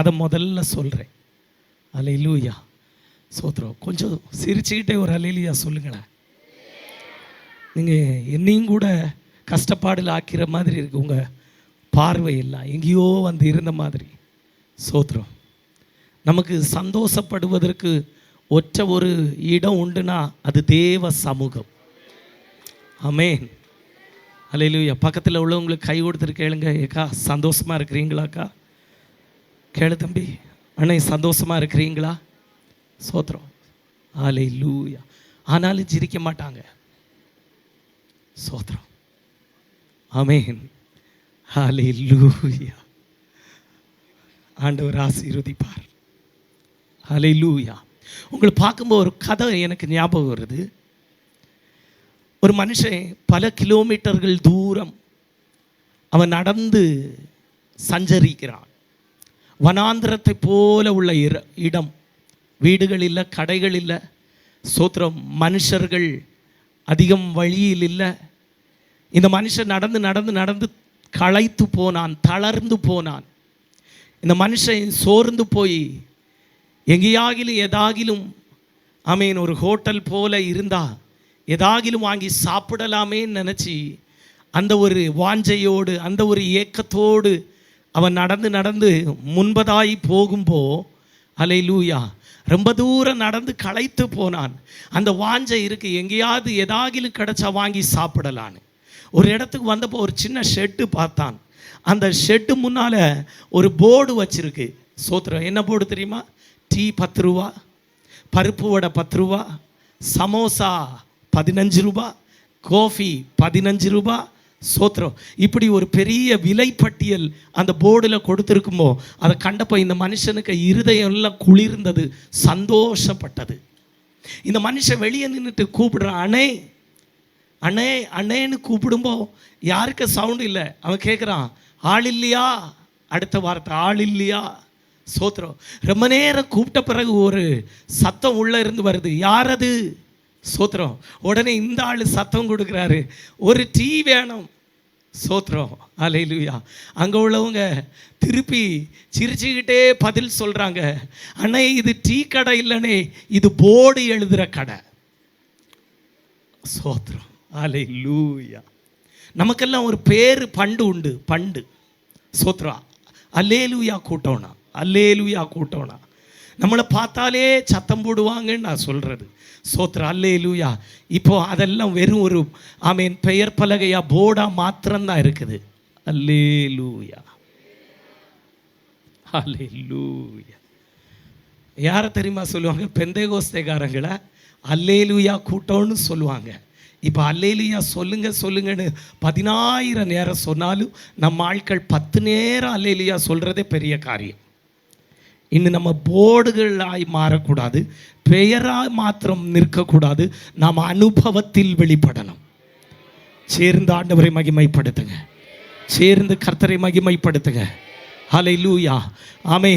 அதை முதல்ல சொல்கிறேன். அல்லேலூயா, சோத்திரம். கொஞ்சம் சிரிச்சுக்கிட்டே ஒரு அல்லேலூயா சொல்லுங்களேன். நீங்கள் என்னையும் கூட கஷ்டப்பாடில் ஆக்கிற மாதிரி இருக்கு. உங்கள் பார்வையெல்லாம் எங்கேயோ வந்து இருந்த மாதிரி. சோத்திரம். நமக்கு சந்தோஷப்படுவதற்கு ஒற்ற ஒரு இடம் உண்டுனா அது தேவ சமூகம். ஆமென். அல்லேலூயா. பக்கத்தில் உள்ளவங்களுக்கு கை கொடுத்துட்டு கேளுங்க, ஏக்கா சந்தோஷமாக இருக்கிறீங்களாக்கா? கேளு தம்பி, அண்ணே சந்தோஷமாக இருக்கிறீங்களா? சோத்திரம். அல்லேலூயா. ஆனாலும் சிரிக்க மாட்டாங்க. சோத்திரம். ஆமென். அல்லேலூயா. ஆண்டவர் ஆசீர்வதிப்பார். அல்லேலூயா. உங்களை பார்க்கும்போது ஒரு கதை எனக்கு ஞாபகம் வருது. ஒரு மனுஷன் பல கிலோமீட்டர்கள் தூரம் அவன் நடந்து சஞ்சரிக்கிறான். வனாந்திரத்தை போல உள்ள இடம், வீடுகள் இல்லை, கடைகள் இல்லை. சோத்திரம். மனுஷர்கள் அதிகம் வழியில் இல்லை. இந்த மனுஷன் நடந்து நடந்து நடந்து களைத்து போனான், தளர்ந்து போனான். இந்த மனுஷன் சோர்ந்து போய் எங்கேயாகிலும் ஏதாகிலும் ஆமேன் ஒரு ஹோட்டல் போல இருந்தா ஏதாகிலும் வாங்கி சாப்பிடலாமேன்னு நினச்சி அந்த ஒரு வாஞ்சையோடு அந்த ஒரு ஏக்கத்தோடு அவன் நடந்து நடந்து முன்பதாய் போகும்போ அல்லேலூயா ரொம்ப தூரம் நடந்து களைத்து போனான். அந்த வாஞ்சை இருக்கு, எங்கேயாவது ஏதாகிலும் கிடைச்சா வாங்கி சாப்பிடலான்னு. ஒரு இடத்துக்கு வந்தப்போ ஒரு சின்ன ஷெட்டு பார்த்தான். அந்த ஷெட்டு முன்னால் ஒரு போர்டு வச்சிருக்கு. சோத்திரம். என்ன போர்டு தெரியுமா? டீ 10 ரூபா, பருப்பு வடை 10 ரூபா, சமோசா 15 ரூபா, காஃபி 15 ரூபா. சோத்திரம். இப்படி ஒரு பெரிய விலைப்பட்டியல் அந்த போர்டில் கொடுத்துருக்குமோ அதை கண்டப்போ இந்த மனுஷனுக்கு இருதயம் எல்லாம் குளிர்ந்தது, சந்தோஷப்பட்டது. இந்த மனுஷன் வெளியே நின்றுட்டு கூப்பிடுறான், அண்ணே அண்ணே அண்ணேன்னு கூப்பிடும்போ யாருக்கு சவுண்டு இல்லை. அவன் கேட்குறான், ஆள் இல்லையா? அடுத்த வார்த்தை, ஆள் இல்லையா? சோத்திரம். ரொம்ப நேரம் கூப்பிட்ட பிறகு ஒரு சத்தம் உள்ளே இருந்து வருது. யார் அது? சோத்திரம். உடனே இந்த ஆள் சத்தம் கொடுக்குறாரு, ஒரு டீ வேணும். சோத்திரம். அல்லேலூயா. அங்கே உள்ளவங்க திருப்பி சிரிச்சுக்கிட்டே பதில் சொல்கிறாங்க, அண்ணே இது டீ கடை இல்லைனே, இது போர்டு எழுதுகிற கடை. சோத்திரம். அல்லேலூயா. நமக்கெல்லாம் ஒரு பேர் பண்டு உண்டு, பண்டு. சோத்ரா. அல்லேலூயா கூட்டம்னா, அல்லேலூயா கூட்டம்னா நம்மளை பார்த்தாலே சத்தம் போடுவாங்கன்னு நான் சொல்கிறது. சோத்ரா. அல்லேலூயா. இப்போ அதெல்லாம் வெறும் ஒரு ஆமேன் பெயர் பலகையா போர்டா மாத்திரம்தான் இருக்குது. அல்லேலூயா. அல்லேலூயா. யாரை தெரியுமா சொல்லுவாங்க? பெந்தேகோஸ்தேக்காரங்களை அல்லேலூயா கூட்டம்னு சொல்லுவாங்க. இப்போ அல்லேலூயா சொல்லுங்க சொல்லுங்கன்னு 10,000 நேரம் சொன்னாலும் நம்ம ஆட்கள் 10 நேரம் அல்லேலூயா சொல்கிறதே பெரிய காரியம். இன்னும் நம்ம போர்டுகளாய் மாறக்கூடாது, பெயராக மாத்திரம் நிற்கக்கூடாது, நாம் அனுபவத்தில் வெளிப்படணும். சேர்ந்து ஆண்டவரை மகிமைப்படுத்துங்க, சேர்ந்து கர்த்தரை மகிமைப்படுத்துங்க. ஹல்லேலூயா. ஆமே.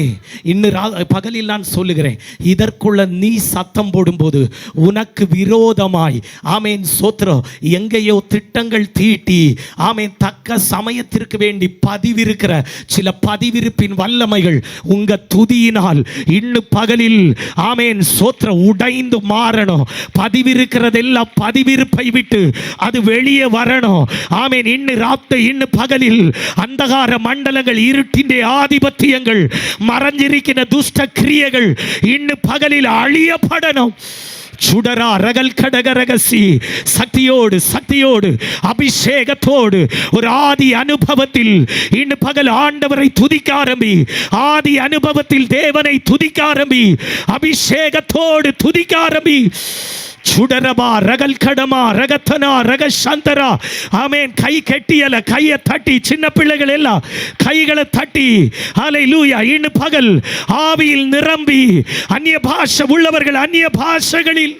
இன்னும் பகலில் நான் சொல்லுகிறேன், இதற்குள்ள நீ சத்தம் போடும்போது உனக்கு விரோதமாய் ஆமேன் சோத்திரம் எங்கேயோ திட்டங்கள் தீட்டி ஆமேன் தக்க சமயத்திற்கு வேண்டி பதிவிருக்கிற சில பதிவிருப்பின் வல்லமைகள் உங்க துதியினால் இன்னும் பகலில் ஆமேன் சோத்திரம் உடைந்து மாறணும். பதிவிருக்கிறதெல்லாம் பதிவிருப்பை விட்டு அது வெளியே வரணும். ஆமேன். இன்னும் ராத்திரி இன்னும் பகலில் அந்தகார மண்டலங்கள், இருட்டின் ஆதிபத்தியங்கள், மறைஞ்சிருக்கிற துஷ்ட கிரியைகள் இன்னும் பகலில் அழியப்படணும். சுடரா ரகல் கடக ரகசி சக்தியோடு சக்தியோடு அபிஷேகத்தோடு ஒரு ஆதி அனுபவத்தில் இன்னும் பகல் ஆண்டவரை துதிக்க ஆரம்பி. ஆதி அனுபவத்தில் தேவனை துதிக்க ஆரம்பி, அபிஷேகத்தோடு துதிக்க ஆரம்பி. சுடரமா ரகல் கடமா ரகத்தனா ரகசந்தரா ஆமேன். கை கெட்டியல கையை தட்டி, சின்ன பிள்ளைகள் எல்லாம் கைகளை தட்டி ஹல்லேலூயா இன்னும் பகல் ஆவியில் நிரம்பி அந்நிய பாஷை உள்ளவர்கள் அந்நிய பாஷைகளில்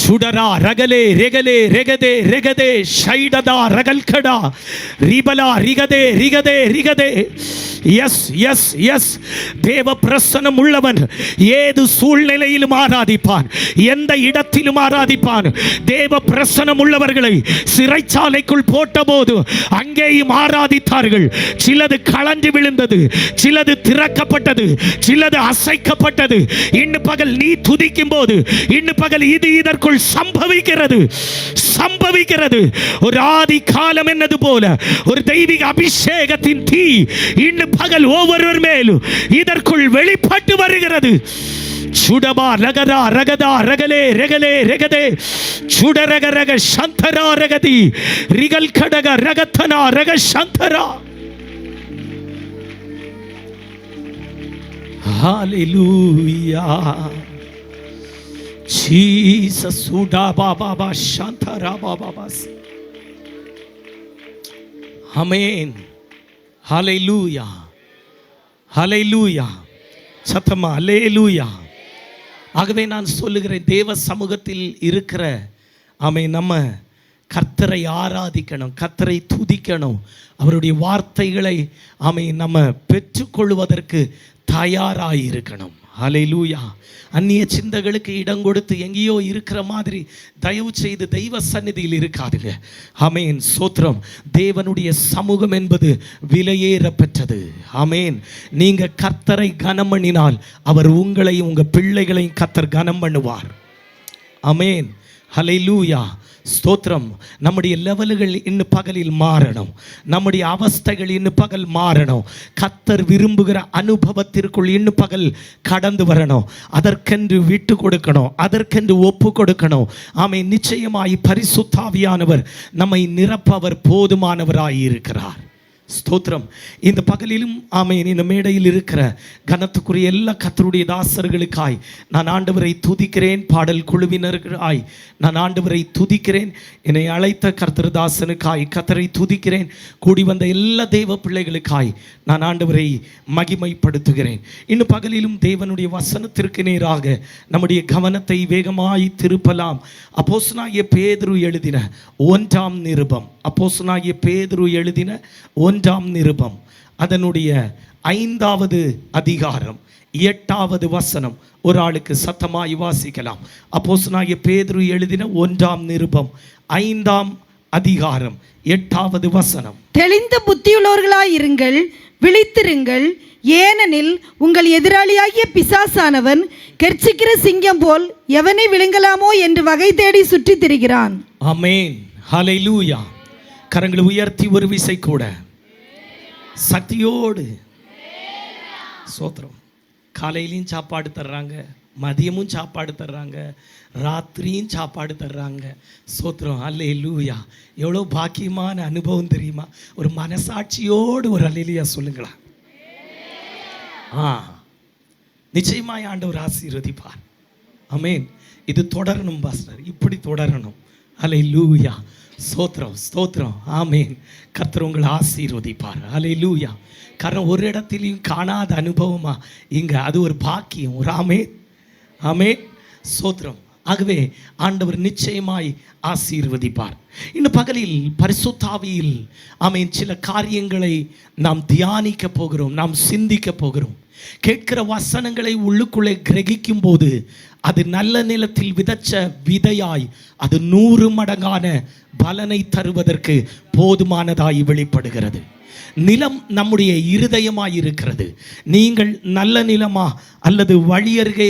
சுடரா ரகலே ரெகலே ரெகதே ரெகதே ஷைடதா ரகல்கடா ரிபலா ரிகதே ரிகதே ரிகதே எஸ் எஸ் எஸ். தேவ பிரசன்னம் உள்ளவன் ஏது சூழ்நிலையிலும் ஆராதிப்பான், எந்த இடத்திலும் ஆராதிப்பான். தேவ பிரசன்னம் உள்ளவர்களை சிறைச்சாலைக்குள் போட்டபோது அங்கேயும் ஆராதித்தார்கள். சிலது கலந்து விழுந்தது, சிலது திறக்கப்பட்டது, சிலது அசைக்கப்பட்டது. இன்று பகல் நீ துதிக்கும் போது, இன்று பகல் இது இதற்குள் சம்பவிக்கிறது சம்பவிக்கிறது. ஒரு ஆதி காலம் என்னது போல ஒரு தெய்வீக அபிஷேகத்தின் தீ இன்று பகல் ஒவ்வொருவர் மேலும் இதற்குள் வெளிப்பட்டு வருகிறது. சுடபா ரகதா ரகதா ரகலே ரெகலே ரெகதே சுடரக ரக சந்தரா ரகதி ரிகல் கடக ரகத்தனா ரக சந்தரா. ஹalleluya Jesus suda baba ba shantara baba bas. Amen. Hallelujah. Hallelujah. சத்தமா அல்லேலூயா. ஆகவே நான் சொல்லுகிறேன், தேவ சமூகத்தில் இருக்கிற நம்ம கர்த்தரை ஆராதிக்கணும், கர்த்தரை துதிக்கணும். அவருடைய வார்த்தைகளை நம்ம பெற்றுக்கொள்வதற்கு தயாராயிருக்கணும். ஹல்லேலூயா. அந்நிய சிந்தைகளுக்கு இடம் கொடுத்து எங்கேயோ இருக்கிற மாதிரி தயவு செய்து தெய்வ சந்நிதியில் இருக்காதுங்க. ஆமென், சோத்திரம். தேவனுடைய சமூகம் என்பது விலையேற பெற்றது. ஆமென். நீங்க கர்த்தரை கனம் பண்ணினால் அவர் உங்களையும் உங்க பிள்ளைகளையும் கர்த்தர் கனம் பண்ணுவார். ஆமென். ஹல்லேலூயா. ஸ்தோத்திரம். நம்முடைய லெவல்கள் இன்னும் பகலில் மாறணும், நம்முடைய அவஸ்தைகள் இன்னும் பகல் மாறணும். கர்த்தர் விரும்புகிற அனுபவத்திற்குள் இன்னும் பகல் கடந்து வரணும். அதற்கென்று விட்டு கொடுக்கணும், அதற்கென்று ஒப்பு கொடுக்கணும். ஆமென். நிச்சயமாய் பரிசுத்த ஆவியானவர் நம்மை நிரப்பவர் போதுமானவராய் இருக்கிறார். ஸ்தோத்திரம். இந்த பகலிலும் ஆமென், இந்த மேடையில் இருக்கிற கனத்துக்குரிய எல்லா கர்த்தருடைய தாசர்களுக்காய் நான் ஆண்டவரை துதிக்கிறேன். பாடல் குழுவினர்களாய் நான் ஆண்டவரை துதிக்கிறேன். என்னை அழைத்த கர்த்தர் தாசனுக்காய் கர்த்தரை துதிக்கிறேன். கூடி வந்த எல்லா தேவ பிள்ளைகளுக்காய் நான் ஆண்டவரை மகிமைப்படுத்துகிறேன். இன்னும் பகலிலும் தேவனுடைய வசனத்திற்கு நேராக நம்முடைய கவனத்தை வேகமாய் திருப்பலாம். அப்போஸ்தலனாகிய பேதுரு எழுதின 1ஆம் நிருபம், அப்போஸ்தலனாகிய பேதுரு எழுதின 1ஆம் நிருபம், அதனுடைய 5வது அதிகாரம் 8வது வசனம். ஒரு ஆளுக்கு சத்தமாய் வாசிக்கலாம். அப்போஸ்தலனாகிய பேதுரு எழுதின 1ஆம் நிருபம் 5ஆம் அதிகாரம் 8வது வசனம். தெளிந்த புத்தியுள்ளவர்களாய் இருங்கள், விழித்திருங்கள். ஏனெனில் உங்கள் எதிராளியாகிய பிசாசானவன் கெர்ச்சிக்கிற சிங்கம் போல் எவனை விழுங்கலாமோ என்று வகை தேடி சுற்றி திரிகிறான். ஆமென். ஹல்லேலூயா. கரங்களை உயர்த்தி ஒரு விசை கூட சக்தியோடு சோத்திரம். காலையிலையும் சாப்பாடு தர்றாங்க, மதியமும் சாப்பாடு தர்றாங்க, ராத்திரியும் சாப்பாடு தர்றாங்க. சோத்திரம். அல்லேலூயா. எவ்வளோ பாக்கியமான அனுபவம் தெரியுமா? ஒரு மனசாட்சியோடு ஒரு அல்லேலூயா சொல்லுங்களா. நிச்சயமாய் ஆண்டவர் ஆசீர்வதிப்பார். ஆமென். இது தொடரணும் பாஸ்டர், இப்படி தொடரணும். அல்லேலூயா. ஸ்தோத்திரம் ஸ்தோத்திரம். ஆமென். கர்த்தர் உங்களை ஆசீர்வதிப்பார். அல்லேலூயா. காரணம் ஒரு இடத்திலையும் காணாத அனுபவமா இங்க அது ஒரு பாக்கியம். ஒரு ஆமென். ஆமென். ஸ்தோத்திரம். ஆகவே ஆண்டவர் நிச்சயமாய் ஆசீர்வதிப்பார். இன்னும் பகலில் பரிசுத்த ஆவியில் ஆமென் சில காரியங்களை நாம் தியானிக்க போகிறோம், நாம் சிந்திக்க போகிறோம். கேட்கிற வசனங்களை உள்ளுக்குள்ளே கிரகிக்கும் போது அது நல்ல நிலத்தில் விதைச்ச விதையாய் அது 100 மடங்கான பலனை தருவதற்கு போதுமானதாய் வெளிப்படுகிறது. நிலம் நம்முடைய இருதயமாய் இருக்கிறது. நீங்கள் நல்ல நிலமா அல்லது வழியருகே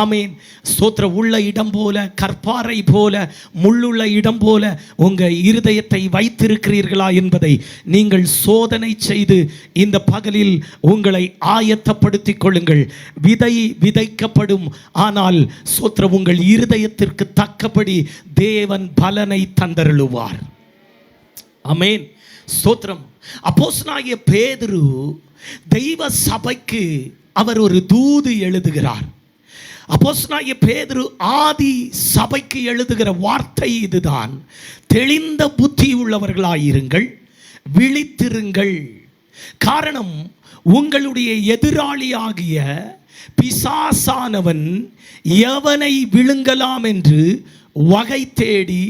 ஆமேன் ஸ்தோத்திர உள்ள இடம் போல, கற்பாறை போல, முள்ளுள்ள இடம் போல உங்க இருதயத்தை வைத்திருக்கிறீர்களா என்பதை நீங்கள் சோதனை செய்து இந்த பகலில் உங்களை ஆயத்தப்படுத்திக் கொள்ளுங்கள். விதை விதைக்கப்படும், ஆனால் ஸ்தோத்திர உங்கள் இருதயத்திற்கு தக்கபடி தேவன் பலனை தந்தருளுவார். ஆமென். ஸ்தோத்திரம். அப்போஸ்தலனாகிய பேதுரு தெய்வ சபைக்கு அவர் ஒரு தூது எழுதுகிறார். அப்போஸ்தலனாகிய பேதுரு ஆதி சபைக்கு எழுதுகிற வார்த்தை இதுதான்: தெளிந்த புத்தி உள்ளவர்களாயிருங்கள், விழித்திருங்கள். காரணம், உங்களுடைய எதிராளியாகிய பிசாசானவன் எவனை விழுங்கலாம் என்று வகை தேடி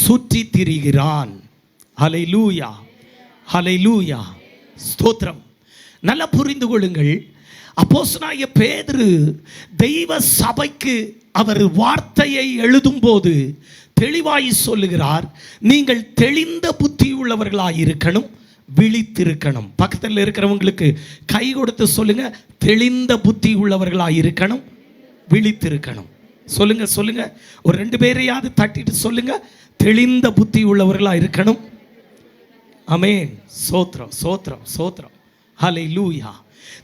சுற்றி திரிகிறான். ஹல்லேலூயா, ஹல்லேலூயா, ஸ்தோத்திரம். நல்லா புரிந்து கொள்ளுங்கள். அப்போஸ்தலனாகிய பேதுரு தெய்வ சபைக்கு அவர் வார்த்தையை எழுதும்போது தெளிவாய் சொல்லுகிறார், நீங்கள் தெளிந்த புத்தி உள்ளவர்களாய் இருக்கணும், விழித்திருக்கணும். பக்கத்தில் இருக்கிறவங்களுக்கு கை கொடுத்து சொல்லுங்க, தெளிந்த புத்தி உள்ளவர்களாய் இருக்கணும், விழித்திருக்கணும். சொல்லுங்க சொல்லுங்க, ஒரு 2 பேரையாவது தட்டிட்டு சொல்லுங்க, தெளிந்த புத்தி உள்ளவர்களாய் இருக்கணும். ஆமென். சோத்ரம் சோத்ரம் சோத்ரம். ஹல்லேலூயா.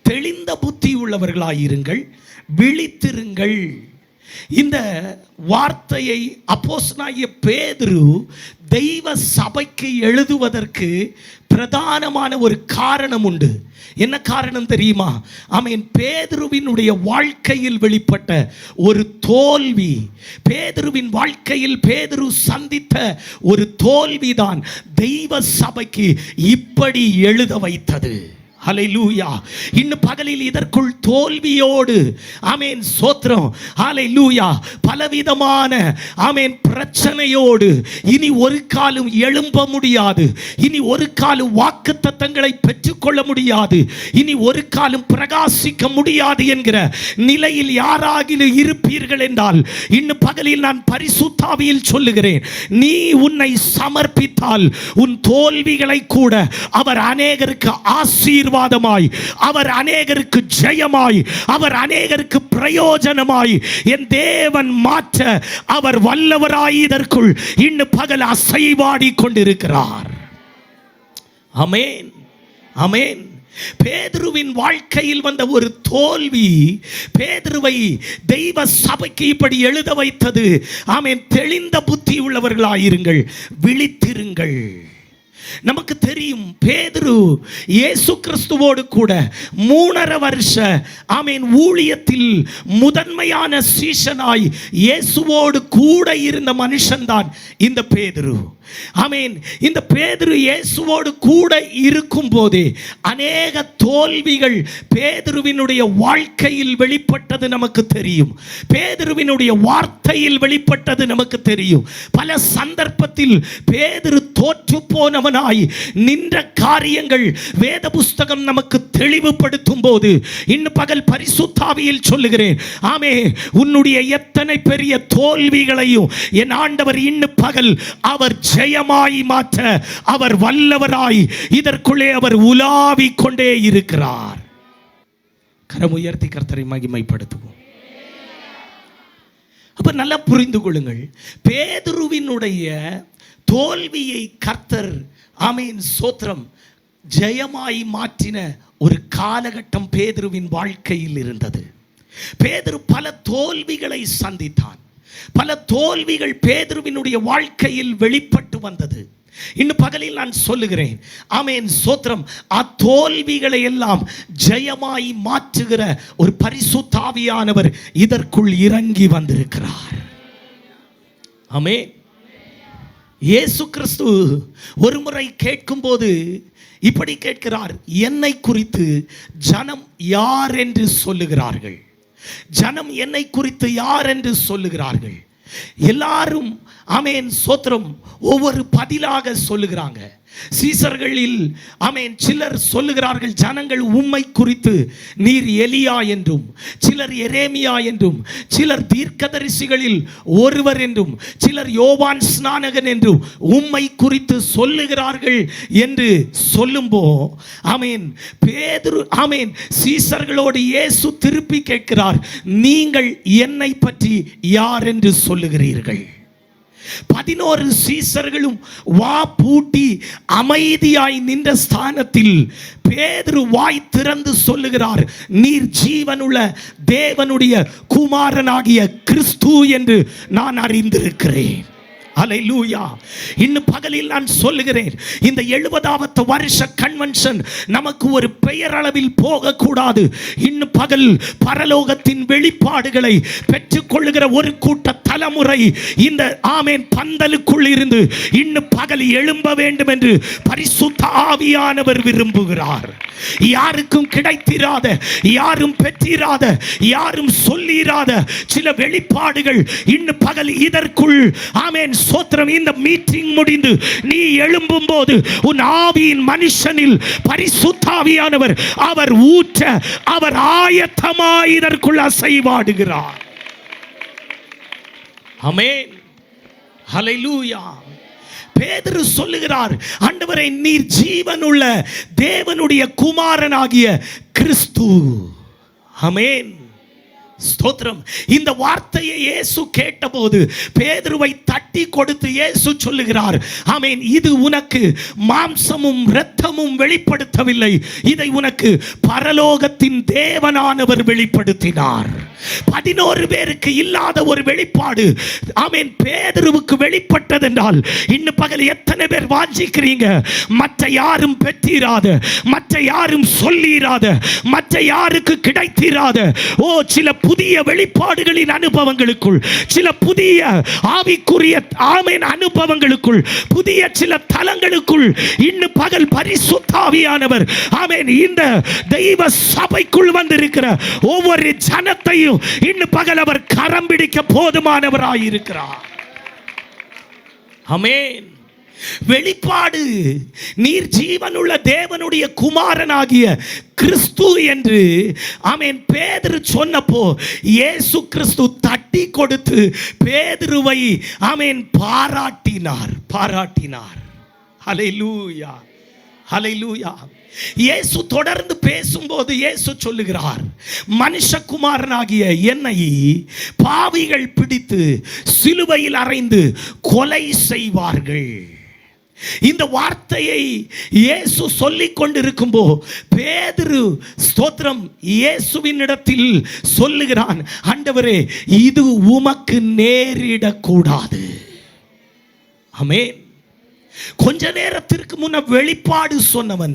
தெளிந்த புத்தி உள்ளவர்களாய் இருங்கள், விழித்திருங்கள். இந்த வார்த்தையை அப்போஸ்தலனாகிய பேதுரு தெய்வ சபைக்கு எழுதுவதற்கு பிரதானமான ஒரு காரணம் உண்டு. என்ன காரணம் தெரியுமா? ஆமென். பேதுருவினுடைய வாழ்க்கையில் வெளிப்பட்ட ஒரு தோல்வி, பேதுருவின் வாழ்க்கையில் பேதுரு சந்தித்த ஒரு தோல்விதான் தெய்வ சபைக்கு இப்படி எழுத வைத்தது. ஹல்லேலூயா. இன்னும் பகலில் இதற்குள் தோல்வியோடு, ஆமென், சோத்ரம், ஹல்லேலூயா, பலவிதமான, ஆமென், பிரச்சனையோடு இனி ஒரு காலம் எழும்ப முடியாது, இனி ஒரு காலம் வாக்குத்தத்தங்களை பெற்றுக்கொள்ள முடியாது, இனி ஒரு காலம் பிரகாசிக்க முடியாது என்கிற நிலையில் யாராகிலும் இருப்பீர்கள் என்றால் இன்னும் பகலில் நான் பரிசுத்த ஆவியில் சொல்லுகிறேன், நீ உன்னை சமர்ப்பித்தால் உன் தோல்விகளை கூட அவர் அநேகருக்கு ஆசீர்வாதமாய், அவர் அநேகருக்கு ஜெயமாய், அவர் அநேகருக்கு பிரயோஜனமாய் என் தேவன் மாற்ற அவர் வல்லவராய் இதற்குள் இன்னும் பகல் அசைவாடி கொண்டிருக்கிறார். ஆமென், ஆமென். பேதுருவின் வாழ்க்கையில் வந்த ஒரு தோல்வி பேதுருவை தெய்வ சபைக்கு இப்படி எழுத வைத்தது. ஆமென். தெளிந்த புத்தி உள்ளவர்களாயிருங்கள், விழித்திருங்கள். நமக்கு தெரியும், பேதுரு இயேசு கிறிஸ்துவோடு கூட 3.5 வருஷ, ஆமென், ஊழியத்தில் முதன்மையான சீஷனாய் இயேசுவோடு கூட இருந்த மனுஷன்தான் இந்த பேதுரு. ஆமென். இந்த பேதுரு இயேசுவோடு கூட இருக்கும் போதே அநேக தோல்விகள் பேதுருவினுடைய வாழ்க்கையில் வெளிப்பட்டது நமக்கு தெரியும். பேதுருவினுடைய வார்த்தையில் வெளிப்பட்டது நமக்கு தெரியும். பல சந்தர்ப்பத்தில் பேதுரு தோற்று போனவனாய் நின்ற காரியங்கள் வேத புஸ்தகம் நமக்கு தெளிவுபடுத்தும் போது இன்னும் பகல் பரிசுத்த ஆவியில் சொல்லுகிறேன், ஆமே, உன்னுடைய எத்தனை பெரிய தோல்விகளையும் என் ஆண்டவர் இன்னும் பகல் அவர் ஜெயமாய் மாற்ற அவர் வல்லவராய் இதற்குள்ளே அவர் உலாவிக் கொண்டே இருக்கிறார். கரம் உயர்த்தி கர்த்தரை மகிமைப்படுத்துவோம். அப்ப நல்லா புரிந்து கொள்ளுங்கள், பேதுருவினுடைய தோல்வியை கர்த்தர், ஆமென், சோத்திரம், ஜெயமாய் மாற்றின ஒரு காலகட்டம் பேதுருவின் வாழ்க்கையில் இருந்தது. பேதுரு பல தோல்விகளை சந்தித்தான். பல தோல்விகள் பேதுருவினுடைய வாழ்க்கையில் வெளிப்பட்டு வந்தது. இன்னும் பகலில் நான் சொல்லுகிறேன், ஆமென், சோத்திரம், அத்தோல்விகளை எல்லாம் ஜெயமாய் மாற்றுகிற ஒரு பரிசுத்த ஆவியானவர் இதற்குள் இறங்கி வந்திருக்கிறார். ஆமென். இயேசு கிறிஸ்து ஒரு முறை கேட்கும்போது இப்படி கேட்கிறார், என்னை குறித்து ஜனம் யார் என்று சொல்லுகிறார்கள்? ஜனம் என்னை குறித்து யார் என்று சொல்லுகிறார்கள்? எல்லாரும், ஆமென், சோத்திரம், ஒவ்வொரு பதிலாக சொல்லுகிறாங்க. சீசர்களில், ஆமென், சிலர் சொல்லுகிறார்கள், ஜனங்கள் உம்மை குறித்து நீர் எலியா என்றும், சிலர் எரேமியா என்றும், சிலர் தீர்க்கதரிசிகளில் ஒருவர் என்றும், சிலர் யோவான் ஸ்நானகன் என்றும் உம்மை குறித்து சொல்லுகிறார்கள் என்று சொல்லும்போ, ஆமென், பேதுரு, ஆமென், சீசர்களோடு இயேசு திருப்பி கேட்கிறார், நீங்கள் என்னை பற்றி யார் என்று சொல்லுகிறீர்கள்? 11 சீசர்களும் வா பூட்டி அமைதியாய் நின்ற ஸ்தானத்தில் பேதுரு வாய் திறந்து சொல்லுகிறார், நீர் ஜீவனுள்ள தேவனுடைய குமாரனாகிய கிறிஸ்து என்று நான் அறிந்திருக்கிறேன். ஹல்லேலூயா. இன்னும் பகலில் நான் சொல்லுகிறேன், இந்த 70வது வருஷ கன்வென்ஷன் நமக்கு ஒரு பெயரளவில் போகக்கூடாது. இன்னும் பகல் பரலோகத்தின் வெளிப்பாடுகளை பெற்றுக்கொள்ளுகிற ஒரு கூட்டத்தை தலைமுறை இந்த ஆமென் பந்தலுக்குள் இருந்து இன்னும் பகல் எழும்ப வேண்டும் என்று பரிசுத்த ஆவியானவர் விரும்புகிறார். யாருக்கும் கிடைத்திராத, யாரும் பெற்றிராத, யாரும் சொல்லிராத சில வெளிப்பாடுகள் இன்னும் பகல் இதற்குள் ஆமென் ஸ்தோத்திரம். இந்த மீட்டிங் முடிந்து நீ எழும்பும் போது உன் ஆவியின் மனுஷனில் பரிசுத்த ஆவியானவர் அவர் ஊற்ற அவர் ஆயத்தமாய் இதற்குள் அசைவாடுகிறார். ஆமென், ஹல்லேலூயா. பேதுரு சொல்லுகிறார், ஆண்டவரே நீர் ஜீவனுள்ள தேவனுடைய குமாரனாகிய கிறிஸ்து. ஆமென், ஸ்தோத்திரம். இந்த வார்த்தையை இயேசு கேட்டபோது பேதுருவை தட்டி கொடுத்து இயேசு சொல்லுகிறார், ஆமென், இது உனக்கு மாம்சமும் இரத்தமும் வெளிப்படுத்தவில்லை, இதை உனக்கு பரலோகத்தின் தேவனானவர் வெளிப்படுத்தினார். 11 பேருக்கு இல்லாத ஒரு வெளிப்பாடு ஆமென் பேதுருவுக்கு வெளிப்பட்டது என்றால் இன்னும் பகல் எத்தனை பேர் வாஞ்சிக்கிறீங்க? மற்ற யாரும் பெற்றிராத, மற்ற யாரும் சொல்லிராத, மற்ற யாருக்கு கிடைத்திராத சில புதிய வெளிப்பாடுகளின் அனுபவங்களுக்குள், சில புதிய ஆவிக்குரிய ஆமென் அனுபவங்களுக்குள், புதிய சில தலங்களுக்குள் இன்னும் பகல் பரிசுத்த ஆவியானவர் ஆமென் இந்த தெய்வ சபைக்குள் வந்திருக்கிற ஒவ்வொரு ஜனத்தையும் இன்னும் பகல் அவர் கரம் பிடிக்க போதுமானவராயிருக்கிறார். ஆமென். வெளிப்பாடு நீர் ஜீவனுள்ள தேவனுடைய குமாரனாகிய கிறிஸ்து என்று ஆமென் பேதுரு சொன்னப்போ இயேசு கிறிஸ்து தட்டி கொடுத்து பேதுருவை ஆமென் பாராட்டினார். ஹல்லேலூயா, ஹல்லேலூயா. இயேசு தொடர்ந்து பேசும்போது இயேசு சொல்லுகிறார், மனுஷகுமாரனாகிய என்னை பாவிகள் பிடித்து சிலுவையில் அறைந்து கொலை செய்வார்கள். இந்த வார்த்தையை இயேசு சொல்லிக் கொண்டிருக்கும்போ பேதுரு ஸ்தோத்திரம் இயேசுவின் இடத்தில் சொல்லுகிறான், ஆண்டவரே இது உமக்கு நேரிடக்கூடாது. ஆமென். கொஞ்ச நேரத்திற்கு முன்ன வெளிப்பாடு சொன்னவன்,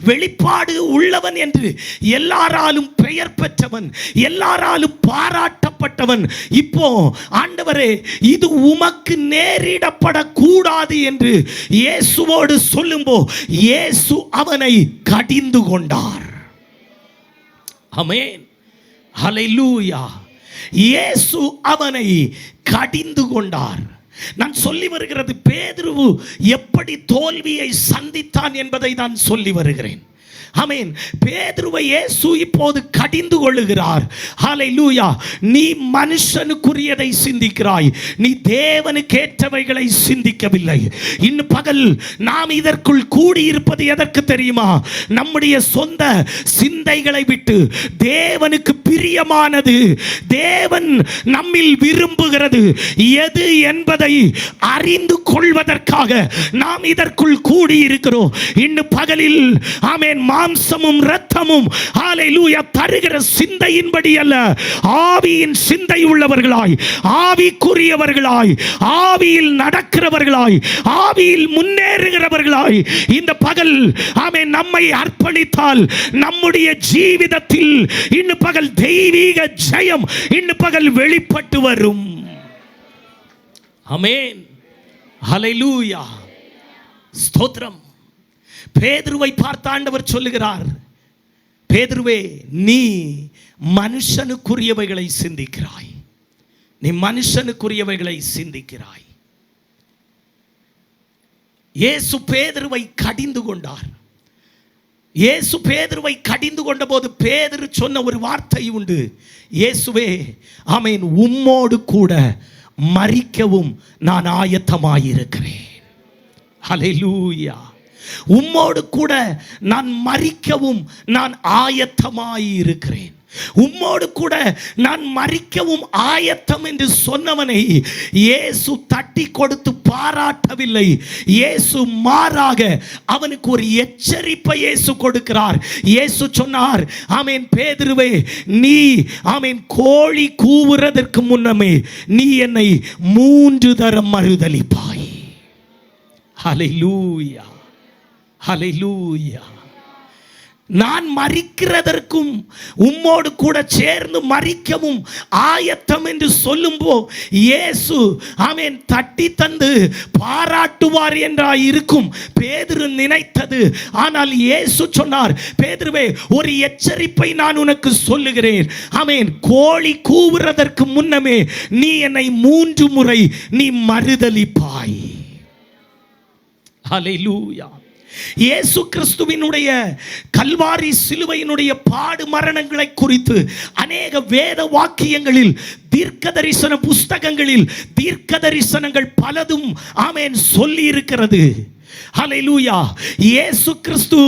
வெளிப்பாடு உள்ளவன் என்று எல்லாராலும் பெயர் பெற்றவன், எல்லாராலும் பாராட்டப்பட்டவன், இப்போ ஆண்டவரே இது உமக்கு நேரிடப்படக்கூடாது என்று இயேசுவோடு சொல்லும்போ இயேசு அவனை கடிந்து கொண்டார். ஆமென், ஹல்லேலூயா. இயேசு அவனை கடிந்து கொண்டார். நான் சொல்லி வருகிறது பேதுரு எப்படி தோல்வியை சந்தித்தான் என்பதை நான் சொல்லி வருகிறேன். ஆமென். பேதுருவை இயேசு இப்போது கடிந்து கொள்ளுகிறார். ஹல்லேலூயா. நீ மனுஷனுக்குரியதை சிந்திக்கிறாய், நீ தேவனுக்கு ஏற்றவைகளை சிந்திக்கவில்லை. இன்னும் பகல் நாம் இதற்குள் கூடியிருப்பது எதற்கு தெரியுமா? நம்முடைய சொந்த சிந்தைகளை விட்டு தேவனுக்கு பிரியமானது, தேவன் நம்மில் விரும்புகிறது எது என்பதை அறிந்து கொள்வதற்காக நாம் இதற்குள் கூடியிருக்கிறோம். இன்னும் பகலில் ஆமென் மாம்சமும் இரத்தமும் ஹல்லேலூயா தருகிற சிந்தையின்படி அல்ல, ஆவியின் சிந்தை உள்ளவர்களாய், ஆவிக்குரியவர்களாய், ஆவியில் நடக்கிறவர்களாய், ஆவியில் முன்னேறுகிறவர்களாய் இந்த பகல் ஆமென் நம்மை அர்ப்பணித்தால் நம்முடைய ஜீவிதத்தில் இன்னும் பகல் தெய்வீக ஜெயம் இன்னும் பகல் வெளிப்பட்டு வரும். ஆமென், ஹல்லேலூயா, ஸ்தோத்திரம். பேதுருவை பார்த்த ஆண்டவர் சொல்லுகிறார், பேதுருவே நீ மனுஷனுக்குரியவைகளை சிந்திக்கிறாய், நீ மனுஷனுக்குரியவைகளை சிந்திக்கிறாய். இயேசு பேதுருவை கடிந்து கொண்டார். இயேசு பேதுருவை கடிந்து கொண்ட போது பேதுரு சொன்ன ஒரு வார்த்தை உண்டு, இயேசுவே ஆமென் உம்மோடு கூட மரிக்கவும் நான் ஆயத்தமாயிருக்கிறேன். ஹல்லேலூயா. உம்மோடு கூட நான் மரிக்கவும் நான் ஆயத்தமாயிருக்கிறேன். உம்மோடு கூட நான் மரிக்கவும் ஆயத்தம் என்று சொன்னவனை இயேசு தட்டி கொடுத்து பாராட்டவில்லை. இயேசு மாறாக அவனுக்கு ஒரு எச்சரிப்பை இயேசு கொடுக்கிறார். இயேசு சொன்னார், ஆமென் பேதுருவே நீ ஆமென் கோழி கூவுறதற்கு முன்னமே நீ என்னை 3 தரம் மறுதலிப்பாய். ஹல்லேலூயா, ஹல்லேலூயா. நான் மரிக்கிறதற்கும் உம்மோடு கூட சேர்ந்து மரிக்கவும் ஆயத்தம் என்று சொல்லும்போ இயேசு ஆமென் தட்டி தந்து பாராட்டுவார் என்றாய் இருக்கும் பேதுரு நினைத்தது. ஆனால் இயேசு சொன்னார், பேதுருவே, ஒரு எச்சரிப்பை நான் உனக்கு சொல்லுகிறேன். ஆமென், கோழி கூவுறதற்கு முன்னமே நீ என்னை 3 முறை நீ மறுதலிப்பாய். ஹல்லேலூயா. இயேசு கிறிஸ்துவினுடைய கல்வாரி சிலுவையினுடைய பாடு மரணங்களை குறித்து அநேக வேத வாக்கியங்களில், தீர்க்க தரிசன புஸ்தகங்களில் தீர்க்க தரிசனங்கள் பலதும் ஆமென் சொல்லி இருக்கிறது. ஹல்லேலூயா. இயேசு கிறிஸ்து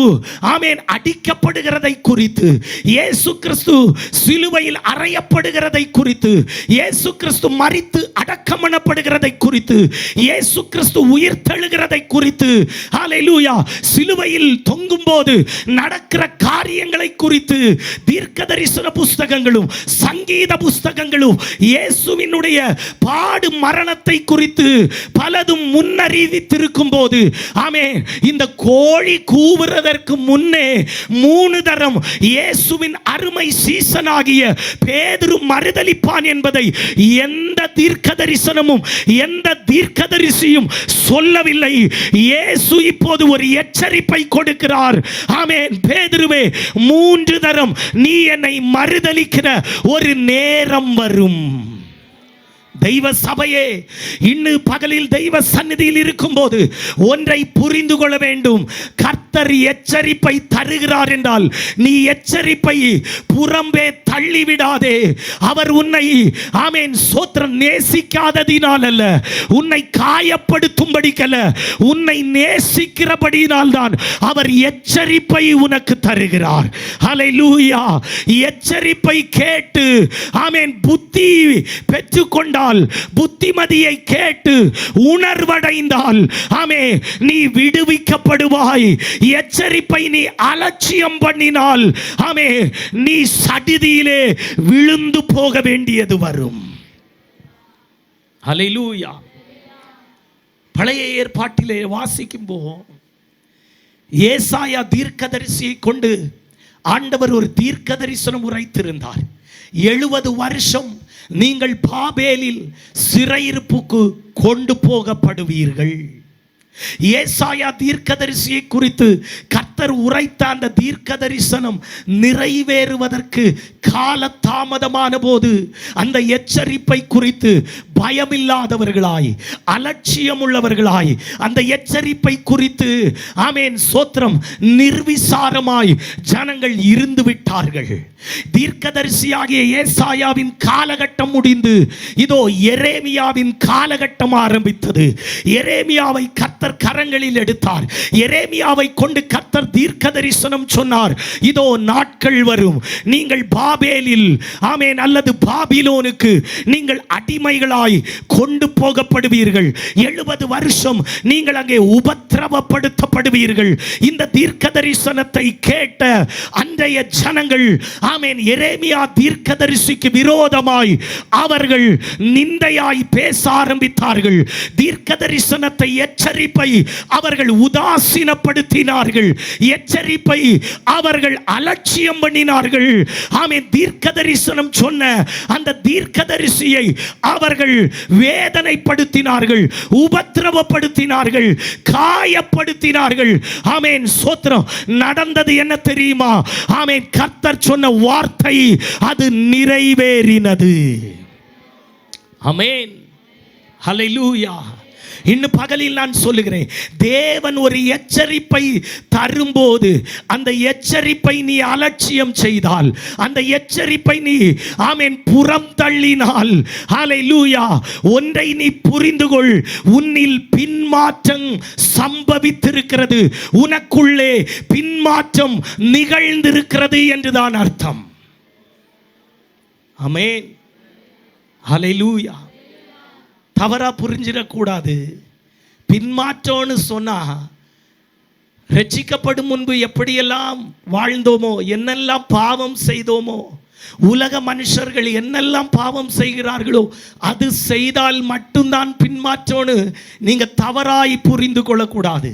ஆமென் அடிக்கப்படுகிறதை குறித்து, இயேசு கிறிஸ்து சிலுவையில் அறையப்படுகிறதை குறித்து, இயேசு கிறிஸ்து மரித்து அடக்கம் பண்ணப்படுகிறதை குறித்து, இயேசு கிறிஸ்து உயிர்த்தெழுகிறதை குறித்து, ஹல்லேலூயா, சிலுவையில் தொங்கும்போது நடக்கிற காரியங்களை குறித்து தீர்க்க தரிசன புஸ்தகங்களும் சங்கீத புஸ்தகங்களும் இயேசுவினுடைய பாடு மரணத்தை குறித்து பலதும் முன்னறிவித்திருக்கும் போது, ஆமென், இந்த கோழி கூவுறதற்கு முன்னே 3 தரம் இயேசுவின் அருமை சீசனாகிய பேதுரு மறுதலிப்பான் என்பதை எந்த தீர்க்க தரிசனமும் எந்த தீர்க்கதரிசியும் சொல்லவில்லை. இயேசு இப்போது ஒரு எச்சரிப்பை கொடுக்கிறார். ஆமென், பேதுருவே, 3 தரம் நீ என்னை மறுதலிக்கிற ஒரு நேரம் வரும். தெய்வ சபையே, இன்னும் பகலில் தெய்வ சந்நிதியில் இருக்கும்போது ஒன்றை புரிந்து கொள்ள வேண்டும். கர்த்தர் எச்சரிப்பை தருகிறார் என்றால் நீ எச்சரிப்பை புறம்பே தள்ளிவிடாதே. அவர் உன்னை ஆமென் சோத்திரம் நேசிக்காததினால் அல்ல, உன்னை காயப்படுத்தும்படிக்கல்ல, உன்னை நேசிக்கிறபடியினால் தான் அவர் எச்சரிப்பை உனக்கு தருகிறார். ஹல்லேலூயா. எச்சரிப்பை கேட்டு ஆமென் புத்தி பெற்றுக்கொண்டால், புத்திமதியை கேட்டு உணர்வடைந்தால் ஆமே நீ விடுவிக்கப்படுவாய். எச்சரிப்பை நீ அலட்சியம் பண்ணினால் ஆமே நீ சடிதியிலே விழுந்து போக வேண்டியது வரும். ஹல்லேலூயா. பழைய ஏற்பாட்டிலே வாசிக்கும் போது ஏசாயா தீர்க்கதரிசியை கொண்டு ஆண்டவர் ஒரு தீர்க்க தரிசனம் உரைத்திருந்தார். 70 வருஷம் நீங்கள் பாபேலில் சிறையிருப்புக்கு கொண்டு போகப்படுவீர்கள். ஏசாயா தீர்க்கதரிசியை குறித்து கர்த்தர் உரைத்த அந்த தீர்க்க தரிசனம் நிறைவேறுவதற்கு கால தாமதமான போது அந்த எச்சரிப்பை குறித்து பயமில்லாதவர்களாய், அலட்சியம் உள்ளவர்களாய், அந்த எச்சரிப்பை குறித்து ஆமென் சோத்திரம் நிர்விசாரமாய் ஜனங்கள் இருந்து விட்டார்கள். தீர்க்கதரிசியாகிய ஏசாயாவின் காலகட்டம் முடிந்து இதோ எரேமியாவின் காலகட்டம் ஆரம்பித்தது. எரேமியாவை கர்த்தர் கரங்களில் எடுத்தார். எரேமியாவை கொண்டு கர்த்தர் தீர்க்க தரிசனம் சொன்னார். இதோ நாட்கள் வரும், நீங்கள் பாபேலில் ஆமென் அல்லது பாபிலோனுக்கு நீங்கள் அடிமைகளாய் கொண்டு போகப்படுவீர்கள். 70 வருஷம் நீங்கள் அங்கே உபத்திரவப்படுத்தப்படுவீர்கள். இந்த தீர்க்க தரிசனத்தை கேட்ட அன்றைய ஜனங்கள் ஆமென் எரேமியா தீர்க்கதரிசிக்கு விரோதமாய் அவர்கள் நிந்தையாய் பேச ஆரம்பித்தார்கள். தீர்க்க தரிசனத்தை எச்சரிப்பை அவர்கள் உதாசீனப்படுத்தினார்கள். எச்சரிப்பை அவர்கள் அலட்சியம் பண்ணினார்கள். ஆமென், தீர்க்க தரிசனம் சொன்ன அந்த தீர்க்கதரிசியை அவர்கள் வேதனைப்படுத்தினார்கள், உபத்திரவப்படுத்தினார்கள், காயப்படுத்தினார்கள். ஆமென் சோத்திரம். நடந்தது என்ன தெரியுமா? ஆமென், கர்த்தர் சொன்ன வார்த்தை அது நிறைவேறினது. ஆமென், ஹல்லேலூயா. இன்னும் பகலில் நான் சொல்லுகிறேன், தேவன் ஒரு எச்சரிப்பை தரும்போது அந்த எச்சரிப்பை நீ அலட்சியம் செய்தால், அந்த எச்சரிப்பை நீ ஆமென் புறம் தள்ளினால், ஹல்லேலூயா, ஒன்றை நீ புரிந்து கொள், உன்னில் பின்மாற்றம் சம்பவித்திருக்கிறது, உனக்குள்ளே பின்மாற்றம் நிகழ்ந்திருக்கிறது என்றுதான் அர்த்தம். ஆமென், ஹல்லேலூயா. தவறா புரிஞ்சிடக்கூடாது. பின்மாற்றம்னு சொன்னா ரட்சிக்கப்படும் முன்பு எப்படியெல்லாம் வாழ்ந்தோமோ, என்னெல்லாம் பாவம் செய்தோமோ, உலக மனுஷர்கள் என்னெல்லாம் பாவம் செய்கிறார்களோ அது செய்தால் மட்டும்தான் பின்மாற்றம்னு நீங்க தவறாய் புரிந்து கொள்ளக்கூடாது.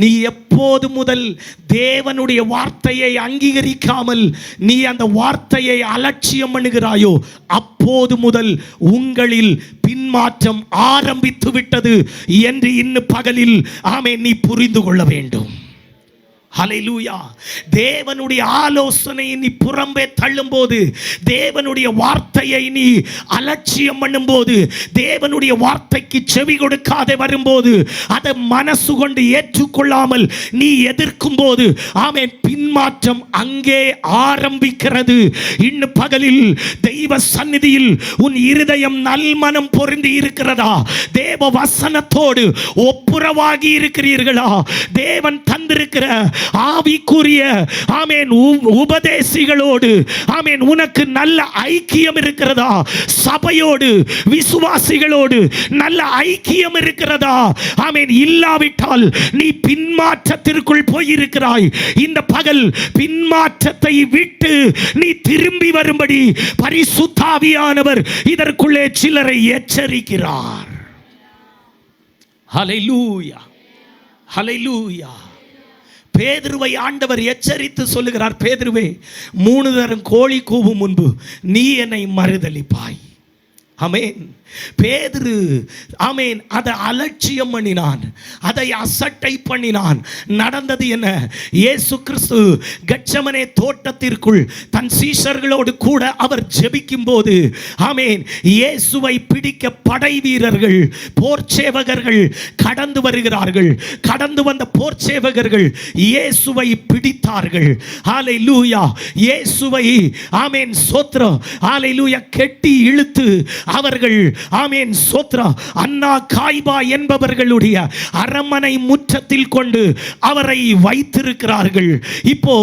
நீ எப்போது முதல் தேவனுடைய வார்த்தையை அங்கீகரிக்காமல் நீ அந்த வார்த்தையை அலட்சியம் பண்ணுகிறாயோ அப்போது முதல் உங்களில் பின்மாற்றம் ஆரம்பித்து விட்டது என்று இன்னும் பகலில் ஆமென் நீ புரிந்து கொள்ள வேண்டும். ஹல்லேலூயா. தேவனுடைய ஆலோசனையை நீ புறம்பே தள்ளும்போது, தேவனுடைய வார்த்தையை நீ அலட்சியம் பண்ணும்போது, தேவனுடைய வார்த்தைக்கு செவி கொடுக்காതെ வரும்போது, அதை மனசு கொண்டு ஏற்றுக்கொள்ளாமல் நீ எதிர்க்கும் போது ஆமென் பின்மாற்றம் அங்கே ஆரம்பிக்கிறது. இன்னும் பகலில் தெய்வ சந்நிதியில் உன் இருதயம் நல்மனம் பொருந்தி இருக்கிறதா? தேவ வசனத்தோடு ஒப்புரவாகி இருக்கிறீர்களா? தேவன் தந்திருக்கிற ஆவிக்குரிய ஆமென் உபதேசிகளோடு ஆமென் உனக்கு நல்ல ஐக்கியம் இருக்கிறதா? சபையோடு விசுவாசிகளோடு நல்ல ஐக்கியம் இருக்கிறதா? ஆமென் இல்லாவிட்டால் நீ பின்மாற்றத்திற்குள் போயிருக்கிறாய். இந்த பகல் பின்மாற்றத்தை விட்டு நீ திரும்பி வரும்படி பரிசுத்த ஆவியானவர் இதற்குள்ளே சிலரை எச்சரிக்கிறார். ஹல்லேலூயா, ஹல்லேலூயா. பேதுருவை ஆண்டவர் எச்சரித்து சொல்லுகிறார், பேதுருவே, 3 தரம் கோழி கூவும் முன்பு நீ என்னை மறுதலிப்பாய். ஆமென். பேதுரு ஆமென் அதை அலட்சியம் பண்ணினான், அதை அசட்டை பண்ணினான். நடந்தது என்ன? இயேசு கிறிஸ்து கெத்செமனே தோட்டத்திற்குள் தன் சீஷர்களோடு கூட அவர் ஜெபிக்கும் போது ஆமென் இயேசுவை பிடிக்க படை வீரர்கள் போர்ச்சேவகர்கள் கடந்து வருகிறார்கள். கடந்து வந்த போர்ச்சேவகர்கள் இயேசுவை பிடித்தார்கள். ஹல்லேலூயா. இயேசுவை ஆமென் ஸ்தோத்திரம் ஹல்லேலூயா கெட்டி இழுத்து அவர்கள் ஆமென் ஸ்தோத்ரா அன்னா காய்பா என்பவர்களுடைய அரண்மனை முற்றத்தில் கொண்டு அவரை வைத்திருக்கிறார்கள். இப்போ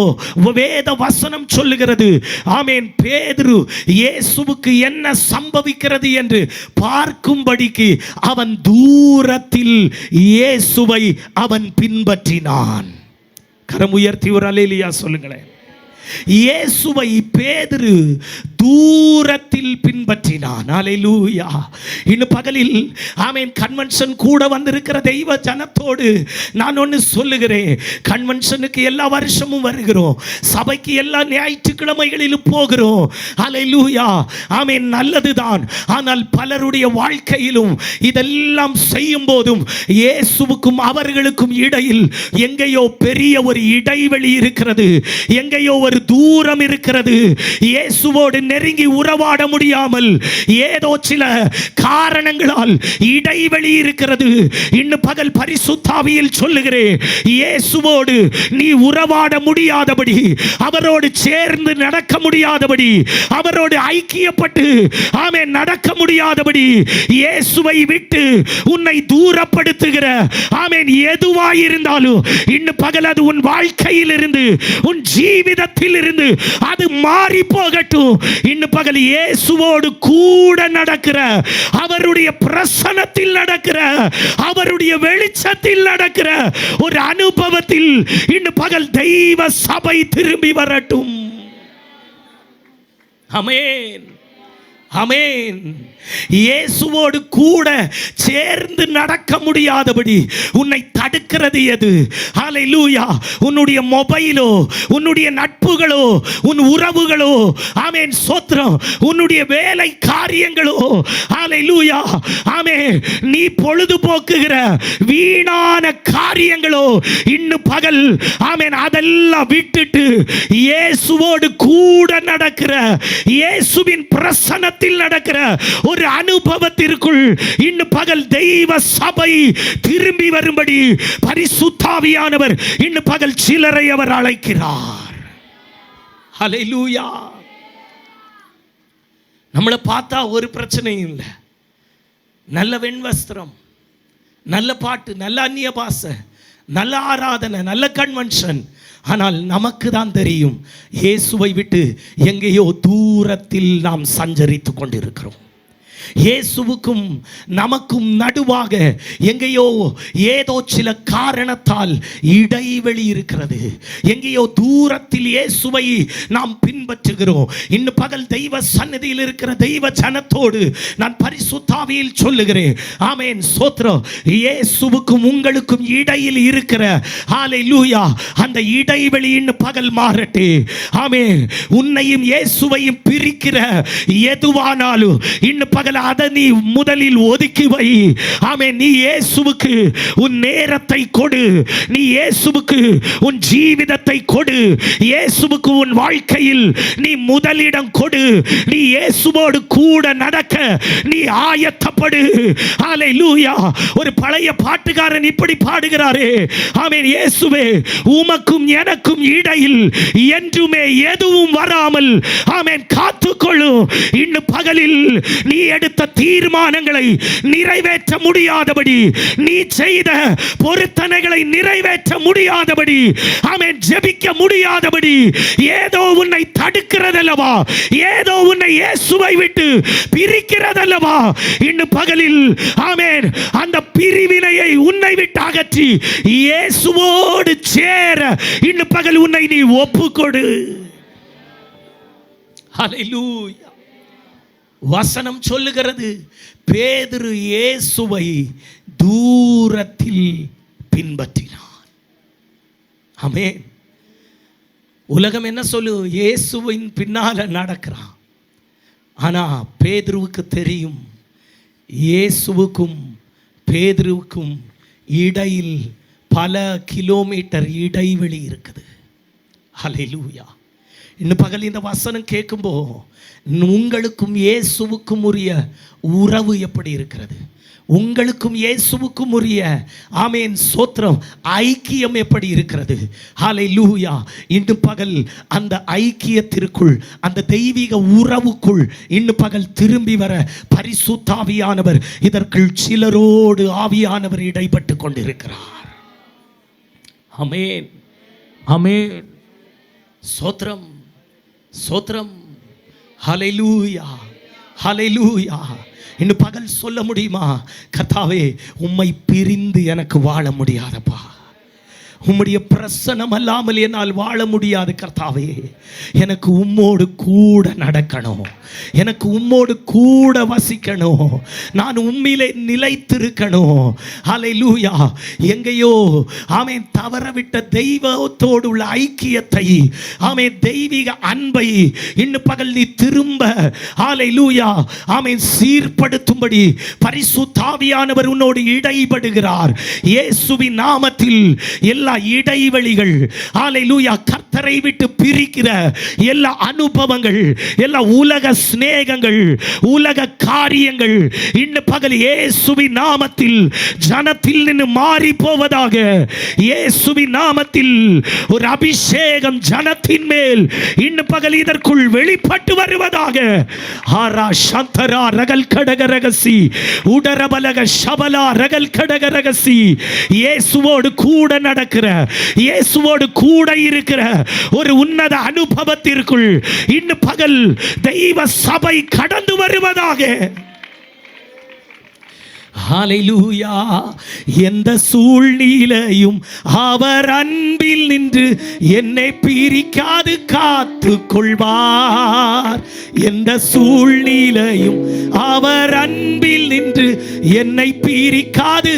வேத வசனம் சொல்லுகிறது ஆமென் பேதுரு இயேசுவுக்கு என்ன சம்பவிக்கிறது என்று பார்க்கும்படிக்கு அவன் தூரத்தில் இயேசுவை அவன் பின்பற்றினான். கரம் உயர்த்தி ஒரு அல்லேலூயா சொல்லுங்களேன். இயேசுவை பேதுரு தூரத்தில் பின்பற்றினான். ஹல்லேலூயா. இன்னும் பகலில் ஆமென் கன்வென்ஷன் கூட வந்திருக்கிற தெய்வ ஜனத்தோடு நான் ஒன்று சொல்லுகிறேன். கன்வென்ஷனுக்கு எல்லா வருஷமும் வருகிறோம், சபைக்கு எல்லா ஞாயிற்றுக்கிழமைகளிலும் போகிறோம். ஹல்லேலூயா. ஆமென் நல்லதுதான். ஆனால் பலருடைய வாழ்க்கையிலும் இதெல்லாம் செய்யும் போதும் இயேசுவுக்கும் அவர்களுக்கும் இடையில் எங்கேயோ பெரிய ஒரு இடைவெளி இருக்கிறது, எங்கேயோ ஒரு தூரம் இருக்கிறது. இயேசுவோடு நெருங்கி உறவாட முடியாமல் ஏதோ சில காரணங்களால் இடைவெளி இருக்கிறது. இன்னும் பகல் பரிசுத்த ஆவியில் சொல்லுகிறேன், இயேசுவோடு நீ உறவாட முடியாதபடி, அவரோடு சேர்ந்து நடக்க முடியாதபடி, அவரோடு ஐக்கியப்பட்டு ஆமென் நடக்க முடியாதபடி இயேசுவை விட்டு உன்னை தூரப்படுத்துகிற ஆமென் எதுவாயிருந்தாலும் இன்னும் பகல் அது உன் வாழ்க்கையில் இருந்து உன் ஜீவிதத்தில் இருந்து அது மாறி போகட்டும். இன்னும் பகல் இயேசுவோடு கூட நடக்கிற, அவருடைய பிரசன்னத்தில் நடக்கிற, அவருடைய வெளிச்சத்தில் நடக்கிற ஒரு அனுபவத்தில் இன்னும் பகல் தெய்வ சபை திரும்பி வரட்டும். ஆமென், ஆமென். இயேசுவோடு கூட சேர்ந்து நடக்க முடியாதபடி உன்னை தடுக்கிறது எது? ஹல்லேலூயா. உன்னுடைய மொபைலோ, உன்னுடைய நட்புகளோ, உன் உறவுகளோ, ஆமென் ஸ்தோத்திரம், உன்னுடைய வேலை காரியங்களோ, ஹல்லேலூயா, ஆமென் நீ பொழுதுபோக்குகிற வீணான காரியங்களோ இன்னும் பகல் ஆமென் அதெல்லாம் விட்டுட்டு இயேசுவோடு கூட நடக்கிற, இயேசுவின் பிரசன்னத்தில் நடக்கிற ஒரு அனுபவத்திற்குள் இன்னும் பகல் தெய்வ சபை திரும்பி வரும்படி பரிசுத்த ஆவியானவர் இன்னும் பகல் சிலரை அவர் அழைக்கிறார். ஹல்லேலூயா. நம்மளை பார்த்தா ஒரு பிரச்சனையும் இல்லை, நல்ல வெண்வஸ்திரம், நல்ல பாட்டு, நல்ல அந்நிய பாஷை, நல்ல ஆராதனை, நல்ல கன்வென்ஷன். ஆனால் நமக்கு தான் தெரியும் இயேசுவை விட்டு எங்கேயோ தூரத்தில் நாம் சஞ்சரித்து கொண்டிருக்கிறோம். இயேசுவுக்கும் நமக்கும் நடுவாக எங்கேயோ ஏதோ சில காரணத்தால் இடைவெளி இருக்கிறது. எங்கேயோ தூரத்தில் இயேசுவை நாம் பின்பற்றுகிறோம். இன்னும் பகல் தெய்வ சந்நிதியில் இருக்கிற தெய்வ ஜனத்தோடு நான் பரிசுத்த ஆவியில் சொல்லுகிறேன், ஆமென், ஸ்தோத்திரம். இயேசுவுக்கும் உங்களுக்கும் இடையில் இருக்கிற ஹல்லேலூயா அந்த இடைவெளி இன்னும் பகல் மாறட்டே. ஆமென். உன்னையும் இயேசுவையும் பிரிக்கிற எதுவானாலும் இன்னும் பகல் அதை நீ முதலில் ஒதுக்கி வை. ஆமென். நீ இயேசுவுக்கு உன் நேரத்தை கொடு, நீ இயேசுவுக்கு உன் ஜீவிதத்தை கொடு, இயேசுவுக்கு உன் வாழ்க்கையில் நீ முதலிடம் கொடு. நீ இயேசுவோடு கூட நடக்க நீ ஆயத்தப்படு. ஹல்லேலூயா. ஒரு பழைய பாட்டுக்காரன் இப்படி பாடுகிறாரே, ஆமென், இயேசுவே உமக்கும் எனக்கும் இடையில் என்றுமே எதுவும் வராமல் ஆமென் காத்துக்கொள்ளும். இன்னும் பகலில் நீ எடுத்த தீர்மானங்களை நிறைவேற்ற முடியாதபடி, நீ செய்த பொருத்தனைகளை நிறைவேற்ற முடியாதபடி, ஆமென், ஜெபிக்க முடியாதபடி ஏதோ உன்னை தடுக்கிறதல்லவா, ஏதோ உன்னை இயேசுவை விட்டு பிரிக்கிறதல்லவா. இன்னும் பகலில் ஆமென் அந்த பிரிவினையை உன்னை விட்டு அகற்றி இயேசுவோடு சேர இன்னும் பகல் உன்னை நீ ஒப்புக்கொடு. ஹல்லேலூயா. வசனம் சொல்லுகிறது, பேதுரு இயேசுவை தூரத்தில் பின்பற்றினான். ஆமென். உலகம் என்ன சொல்லு, இயேசுவின் பின்னால நடக்கிறான். ஆனா பேதுருவுக்கு தெரியும், இயேசுவுக்கும் பேதுருவுக்கும் இடையில் பல கிலோமீட்டர் இடைவெளி இருக்குது. ஹல்லேலூயா. இன்னும் பகல் இந்த வசனம் கேட்கும்போ உங்களுக்கும் இயேசுவுக்கும் உரிய உறவு எப்படி இருக்கிறது, உங்களுக்கும் இயேசுவுக்கும் உரிய ஆமென் ஸ்தோத்திரம் ஐக்கியம் எப்படி இருக்கிறது. ஹல்லேலூயா. இன்று பகல் அந்த ஐக்கியத்திற்குள், அந்த தெய்வீக உறவுக்குள் இன்னும் பகல் திரும்பி வர பரிசுத்த ஆவியானவர் இதற்குள் சிலரோடு ஆவியானவர் இடைப்பட்டு கொண்டிருக்கிறார். ஆமென், ஆமென், ஸ்தோத்திரம், ஸ்தோத்திரம். ஹல்லேலூயா, ஹல்லேலூயா. இன்னும் பகல் சொல்ல முடியுமா, கர்த்தாவே உம்மை பிரிந்து எனக்கு வாழ முடியாதப்பா, உம்முடைய பிரசன்னம் அல்லாமல் என்னால் வாழ முடியாது. கர்த்தாவே எனக்கு உம்மோடு கூட நடக்கணும், எனக்கு உம்மோடு கூட வசிக்கணும், நான் உம்மிலே நிலைத்திருக்கணும். ஹல்லேலூயா. எங்கேயோ ஆமென் தவறவிட்ட தெய்வத்தோடு உள்ள ஐக்கியத்தை, ஆமென் தெய்வீக அன்பை இன்னும் பகல் நீ திரும்ப ஹல்லேலூயா ஆமென் சீர்படுத்தும்படி பரிசுத்த ஆவியானவர் உன்னோடு இடைபடுகிறார். இயேசுவின் நாமத்தில் எல்லா இடைவெளிகள் ஹல்லேலூயா கர்த்தரை விட்டு பிரிக்கிற எல்லா அனுபவங்கள், எல்லா உலக சிநேகங்கள், உலக காரியங்கள் இன்னும் பகல் இயேசுவின் நாமத்தில் ஜனத்தில் நின்று மாறி போவதாக. இயேசுவின் நாமத்தில் ஒரு அபிஷேகம் ஜனத்தின் மேல் இன்னும் பகல் இதற்குள் வெளிப்பட்டு வருவதாக. ஆரா சந்தரா ரகல் கடக ரகசி உடரபலக ஷபலா ரகல் கடக ரகசி. இயேசுவோடு கூட நடக்கிற, இயேசுவோடு கூட இருக்கிற ஒரு உன்னத அனுபவத்திற்குள் இன்னும் பகல் தெய்வ சபை கடந்து வருவதாக. ஹல்லேலூயா. எந்த சூழ்நிலையும் அவர் அன்பில் நின்று என்னை பிரிக்காது காத்து கொள்வார். எந்த சூழ்நிலையும் அவர் அன்பில் நின்று என்னை பிரிக்காது,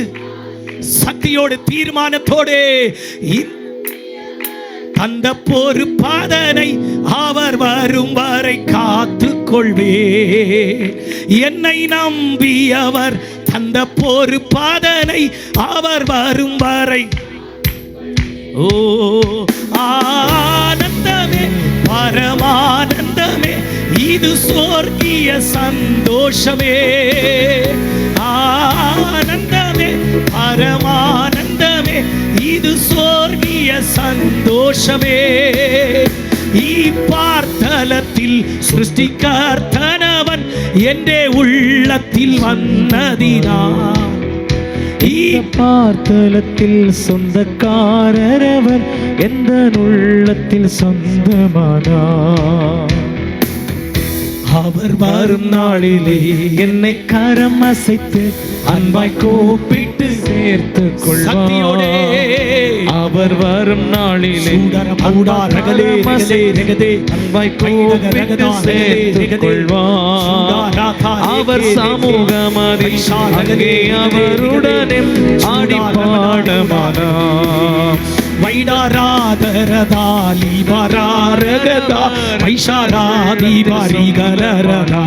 சக்தியோடு தீர்மானத்தோடு அந்த பொறுப்பாதனை அவர் வரும் வரை காத்து கொள்வே. என்னை நம்பியவர் தந்த பொறுப்பாதனை அவர் வரும் வரை. ஓ ஆனந்தமே, பரமானந்தமே, இது சொர்க்கிய சந்தோஷமே. ஆனந்தமே, பரமானந்தமே, இது சொர்க்கிய சந்தோஷமே. இப்பார்த்தலத்தில் சிருஷ்டிகர்த்தனவன் என்ற உள்ளத்தில் வந்ததினா, பார்த்தலத்தில் சொந்தக்காரரவர் எந்த உள்ளத்தில் சொந்தமானார். அவர் வரும் நாளிலே என்னை கரம் அசைத்து அன்பாய் கூப்பிட்டு சேர்த்து சக்தியோடே கொள்வார். அவர் வரும் நாளிலே அன்பாய் கூப்பிட்டு சேர்த்து கொள்வார். அவர் சமூகமதில் அங்கே அவருடனே ஆடி பாடமானார். வைடாராதரதாலி வராரகதா வைஷாராதி வரிகலரதா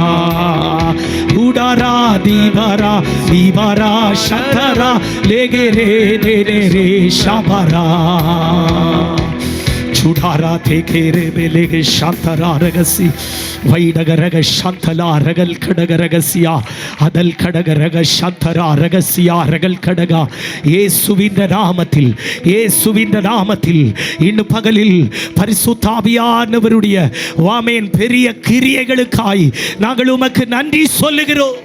உடாராதி வரா திவரா சதரா லேகரே தேரே ஷபரா சுடாரா தேகரே பெலேக சதரா ரகசி வைடகரக சந்தலா ரகல் கடக ரகசியா அதல் கடக ரக சந்தரா ரகசியா ரகல் கடகா இயேசுவின் நாமத்தில் இன்று பகலில் பரிசுத்த ஆவியானவருடைய ஆமென் பெரிய கிரியைகளுக்காய் நாங்கள் உமக்கு நன்றி சொல்லுகிறோம்.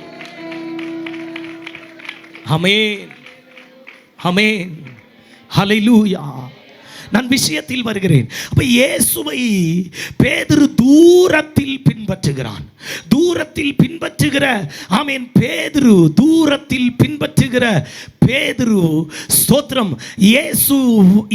ஆமென் ஆமென் ஹல்லேலூயா. நான் விஷயத்தில் வருகிறேன். அப்ப இயேசுவை பேதுரு தூரத்தில் பின்பற்றுகிற ஆமென் பேதுரு தூரத்தில் பின்பற்றுகிற பேதுரு ஸ்தோத்திரம் இயேசு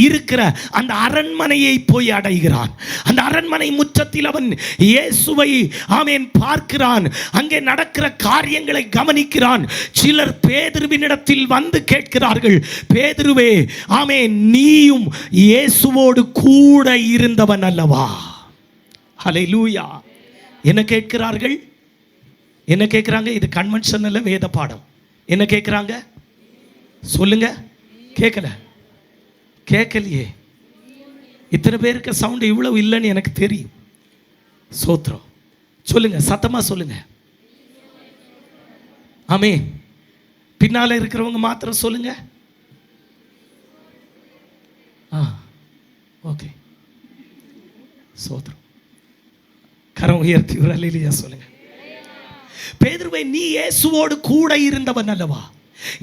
இருக்கிற அந்த அரண்மனையை போய் அடைகிறான். அந்த அரண்மனை முற்றத்தில் அவன் இயேசுவை ஆமென் பார்க்கிறான். அங்கே நடக்கிற காரியங்களை கவனிக்கிறான். சிலர் பேதுருவினிடத்தில் வந்து கேட்கிறார்கள், பேதுருவே ஆமென் நீயும் இயேசுவோடு கூட இருந்தவன் அல்லவா? ஹல்லேலூயா. என்ன கேட்கிறார்கள்? என்ன கேட்கிறாங்க? இது கன்வென்ஷன் அல்ல, வேத பாடம். என்ன கேட்கிறாங்க சொல்லுங்க? கேட்கலையே. இத்தனை பேருக்கு சவுண்ட் இவ்வளவு இல்லைன்னு எனக்கு தெரியும். சோத்ரம் சொல்லுங்க, சத்தமா சொல்லுங்க. ஆமே. பின்னால இருக்கிறவங்க மாத்திரம் சொல்லுங்க. ஓகே, சோத்ரம். கரம் உயர்த்தி ஒரு அல்லேலூயா சொல்லுங்க. பேதுருவே நீ இயேசுவோடு கூட இருந்தவன் அல்லவா?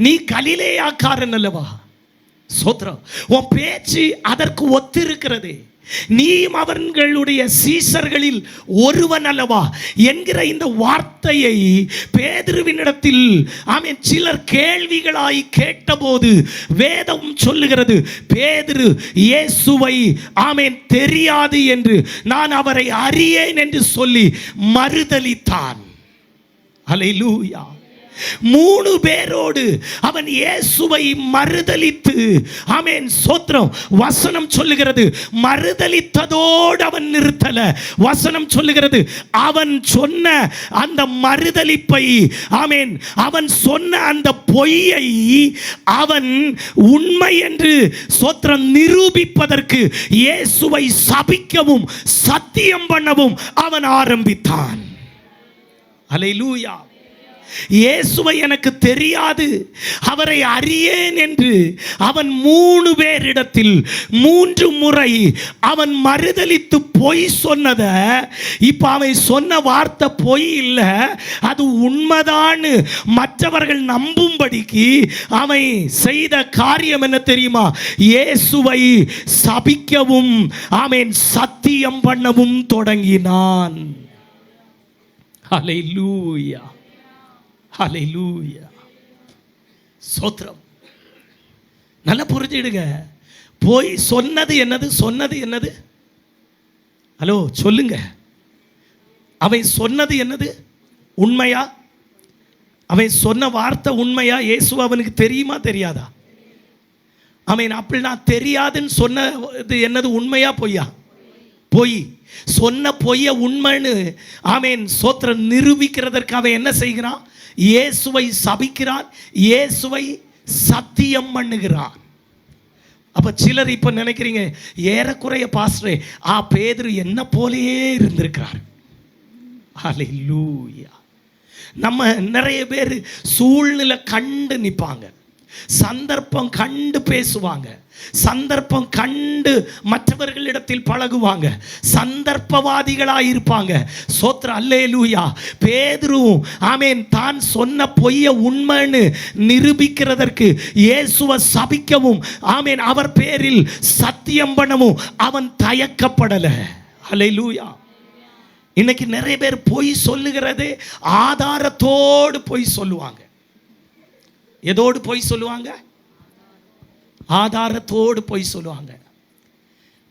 நீ கலிலேயாக்காரன் அல்லவா? சோத்ரம். உன் பேச்சு அதற்கு ஒத்திருக்கிறது. நீயும் அவர்களுடைய சீசர்களில் ஒருவன் அல்லவா என்கிற இந்த வார்த்தையை பேதுருவினிடத்தில் ஆமென் சிலர் கேள்விகளாய் கேட்டபோது வேதம் சொல்லுகிறது, பேதுரு இயேசுவை ஆமென் தெரியாது என்று, நான் அவரை அறியேன் என்று சொல்லி மறுதலித்தான். ஹல்லேலூயா. 3 பேரோடு அவன் இயேசுவை மறுதலித்து ஆமென் சோத்ரம். வசனம் சொல்லுகிறது மறுதலித்ததோடு அவன் நிறுத்தல. வசனம் சொல்லுகிறது அவன் சொன்ன அந்த மறுதலிப்பை ஆமென் அவன் சொன்ன அந்த பொய்யை அவன் உண்மை என்று சோத்ரம் நிரூபிப்பதற்கு இயேசுவை சபிக்கவும் சத்தியம் பண்ணவும் அவன் ஆரம்பித்தான். ஹல்லேலூயா. இயேசுவை எனக்கு தெரியாது, அவரை அறியேன் என்று அவன் 3 பேரிடத்தில் 3 முறை அவன் மறுதலித்து பொய் சொன்னத, இப்ப அவன் சொன்ன வார்த்தை பொய் இல்லை, அது உண்மைதான் மற்றவர்கள் நம்பும்படிக்கு அவன் செய்த காரியம் என்ன தெரியுமா? இயேசுவை சபிக்கவும் ஆமென் சத்தியம் பண்ணவும் தொடங்கினான். ஹல்லேலூயா. ஹல்லேலூயா. ஸ்தோத்திரம். நல்லா புரிஞ்சிடுங்க. போய் சொன்னது என்னது? ஹலோ சொல்லுங்க. அவன் சொன்னது என்னது? உண்மையா? அவன் சொன்ன வார்த்தை உண்மையா? இயேசு அவனுக்கு தெரியுமா தெரியாதா? அவன் அப்படி நான் தெரியாதுன்னு சொன்னது என்னது? உண்மையா பொய்யா? பொய். சொன்ன பொய்ய உண்மைன்னு ஆமென் சோத்திரம் நிரூபிக்கிறதற்கு அவன் என்ன செய்கிறான்? இயேசுவை சபிக்கிறான், இயேசுவை சத்தியம் பண்ணுகிறான். அப்ப சிலர் இப்ப நினைக்கிறீங்க ஏறக்குறைய பாஸ்டரே பேதுரு என்ன போலயே இருந்திருக்கிறார். ஹல்லேலூயா. நம்ம நிறைய பேர் சூழ்நிலை கண்டு நிற்பாங்க, சந்தர்ப்பம் கண்டு பேசுவாங்க, சந்தர்ப்பம் கண்டு மற்றவர்களிடத்தில் பழகுவாங்க, சந்தர்ப்பவாதிகளாக இருப்பாங்க. சோத்ர அல்லேலூயா. பேதுரு ஆமென் தான் சொன்ன பொய்ய உண்மைன்னு நிரூபிக்கிறதற்கு இயேசுவை சபிக்கவும் ஆமென் அவர் பேரில் சத்தியம் பண்ணவும் அவன் தயக்கப்படல. அல்லேலூயா. இன்னைக்கு நிறைய பேர் பொய் சொல்லுகிறது ஆதாரத்தோடு பொய் சொல்லுவாங்க. எதோடு பொய் சொல்லுவாங்க? ஆதாரத்தோடு பொய் சொல்லுவாங்க.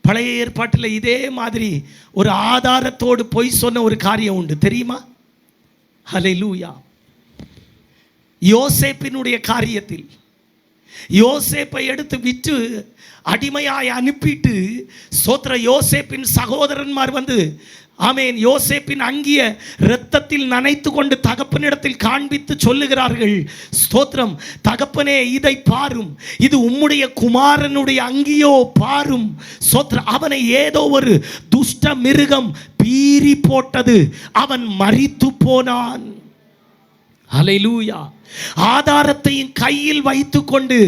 பழைய ஏற்பாட்டில் இதே மாதிரி ஒரு ஆதாரத்தோடு பொய் சொன்ன ஒரு காரியம் உண்டு, தெரியுமா? ஹல்லேலூயா. யோசேப்பினுடைய காரியத்தில் யோசேப்பை எடுத்து விற்று அடிமையாய் அனுப்பிட்டு சோத்திர யோசேப்பின் சகோதரன்மார் வந்து ஆமேன் யோசேப்பின் அங்கிய இரத்தத்தில் நனைத்து கொண்டு தகப்பனிடத்தில் காண்பித்து சொல்லுகிறார்கள், ஸ்தோத்திரம், தகப்பனே இதை பாரும், இது உம்முடைய குமாரனுடைய அங்கியோ பாரும். ஸ்தோத்திரம், அவனை ஏதோ ஒரு துஷ்ட மிருகம் பீறி போட்டது, அவன் மரித்து போனான். ஹல்லேலூயா. ஆதாரத்தையும் கையில் வைத்துக்கொண்டு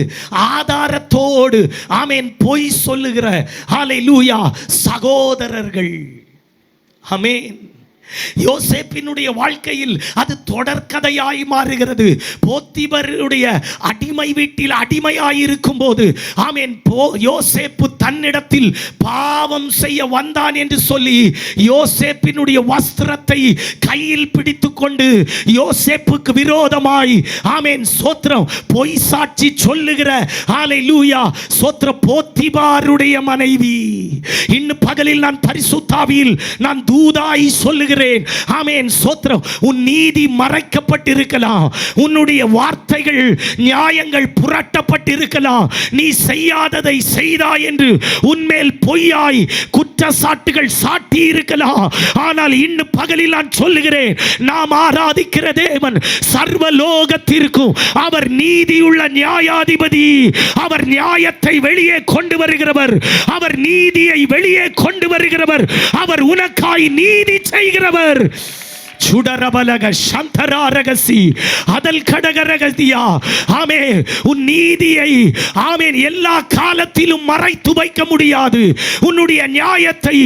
ஆதாரத்தோடு ஆமேன் பொய் சொல்லுகிற ஹல்லேலூயா சகோதரர்கள். ஆமென். யோசேப்பினுடைய வாழ்க்கையில் அது தொடர்கதையாய் மாறுகிறது. போத்திபருடைய அடிமை வீட்டில் அடிமையாயிருக்கும் போது ஆமென் யோசேப்பு தன்னிடத்தில் பாவம் செய்ய வந்தான் என்று சொல்லி யோசேப்பினுடைய வஸ்திரத்தை கையில் பிடித்து கொண்டு யோசேப்புக்கு விரோதமாய் ஆமென் சோத்திரம் பொய் சாட்சி சொல்லுகிற ஹல்லேலூயா சோத்திர போத்திபாருடைய மனைவி. இன்னும் பகலில் நான் பரிசுத்தாவியில் நான் தூதாய் சொல்லுகிறேன், ஆமென் சோத்திரம், உன் நீதி மறைக்கப்பட்டிருக்கலாம், உன்னுடைய வார்த்தைகள் நியாயங்கள் புரட்டப்பட்டிருக்கலாம், நீ செய்யாததை செய்தாய் என்று உன்மேல் பொய்யாய் குற்றச்சாட்டுகள் சாட்டி இருக்கலாம். ஆனால் இன்னும் பகலில் நான் சொல்லுகிறேன், நாம் ஆராதிக்கிற தேவன் சர்வலோகத்திற்கும் அவர் நீதியுள்ள நியாயாதிபதி. அவர் நியாயத்தை வெளியே கொண்டு வருகிறவர், அவர் நீதியை வெளியே கொண்டு வருகிறவர், அவர் உனக்காய் நீதி செய்கிறவர். சுடரபலக சந்தராரகசி அதல் கடகரகதியா. ஆமே, உன் நீதியை ஆமென் எல்லா காலத்திலும் மறைத்து வைக்க முடியாது. உன்னுடைய நியாயத்தை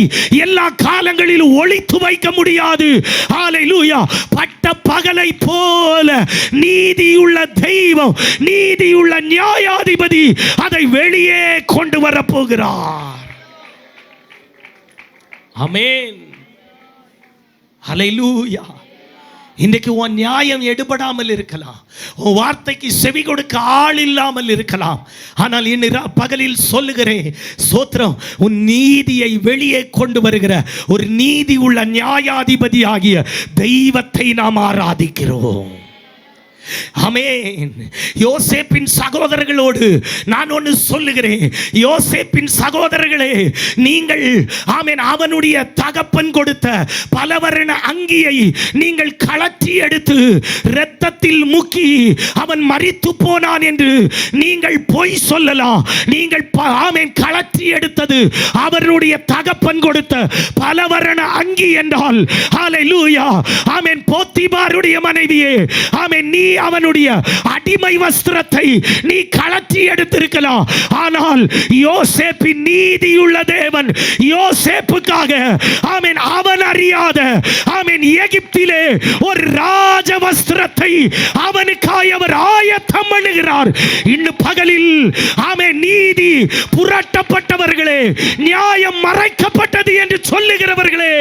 எல்லா காலங்களிலும் ஒளித்து வைக்க முடியாது. ஹல்லேலூயா. பட்ட பகலை போல நீதியுள்ள தெய்வம், நீதியுள்ள நியாயாதிபதி அதை வெளியே கொண்டு வரப்போகிறார். ஆமென். ஹல்லேலூயா. இன்றைக்கு உன் நியாயம் எடுபடாமல் இருக்கலாம், உன் வார்த்தைக்கு செவி கொடுக்க ஆள் இல்லாமல் இருக்கலாம். ஆனால் இன்று பகலில் சொல்லுகிறேன், சோத்திரம், உன் நீதியை வெளியே கொண்டு வருகிற ஒரு நீதி உள்ள நியாயாதிபதி ஆகிய தெய்வத்தை நாம் ஆராதிக்கிறோம். ஆமென். யோசேப்பின் சகோதரர்களோடு நான் ஒன்று சொல்லுகிறேன், யோசேப்பின் சகோதரர்களே, நீங்கள் ஆமென் அவனுடைய தகப்பன் கொடுத்த பலவர்ண அங்கியை நீங்கள் கழற்றி எடுத்து இரத்தத்தில் முக்கி அவன் மரித்து போனான் என்று நீங்கள் பொய் சொல்லலாம். நீங்கள் ஆமென் கழற்றி எடுத்தது அவருடைய தகப்பன் கொடுத்த பலவர்ண அங்கி என்றால் ஹல்லேலூயா ஆமென் போத்திபாருடைய மனைவியே, ஆமென் நீ அவனுடைய அடிமை வஸ்திரத்தை நீ கழற்றி எடுத்திருக்கலாம். ஆனால் யோசேப்பின் நீதியுள்ள தேவன் யோசேப்புக்காக ஆமென் அவன் அறியாத ஆமென் எகிப்திலே ஒரு ராஜ வஸ்திரத்தை அவனுக்காய் அவர் ஆயத்தம் பண்ணுகிறார். இன்னும் பகலில் ஆமென் நீதி புரட்டப்பட்டவர்களே, நியாயம் மறைக்கப்பட்டது என்று சொல்லுகிறவர்களே,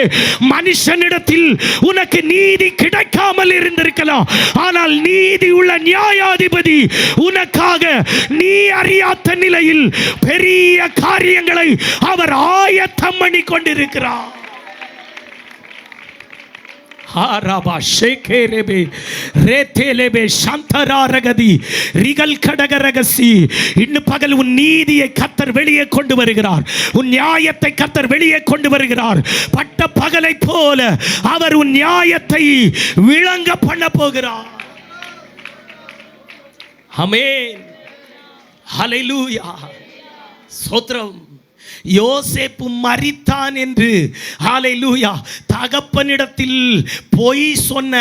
மனுஷனிடத்தில் உனக்கு நீதி கிடைக்காமல் இருந்திருக்கலாம். ஆனால் நீதி உள்ள நியாயாதிபதி உனக்காக நீ அறியாத நிலையில் பெரிய காரியங்களை அவர் ஆயத்தம் பண்ணி கொண்டிருக்கிறார். ஹாராபா ஷேகேரேபே ரேதேலேபே சந்தராரகதி ரிகல் கடகரகசி. இன்னும் பகல் உன் நீதியை கர்த்தர் வெளியே கொண்டு வருகிறார், உன் நியாயத்தை கர்த்தர் வெளியே கொண்டு வருகிறார். பட்ட பகலை போல அவர் உன் நியாயத்தை விளங்க பண்ண போகிறார். ஆமென். ஹல்லேலூயா. ஸ்தோத்திரம். யோசேப்பு மரித்தான் என்று ஹல்லேலூயா தகப்பனிடத்தில் பொய் சொன்ன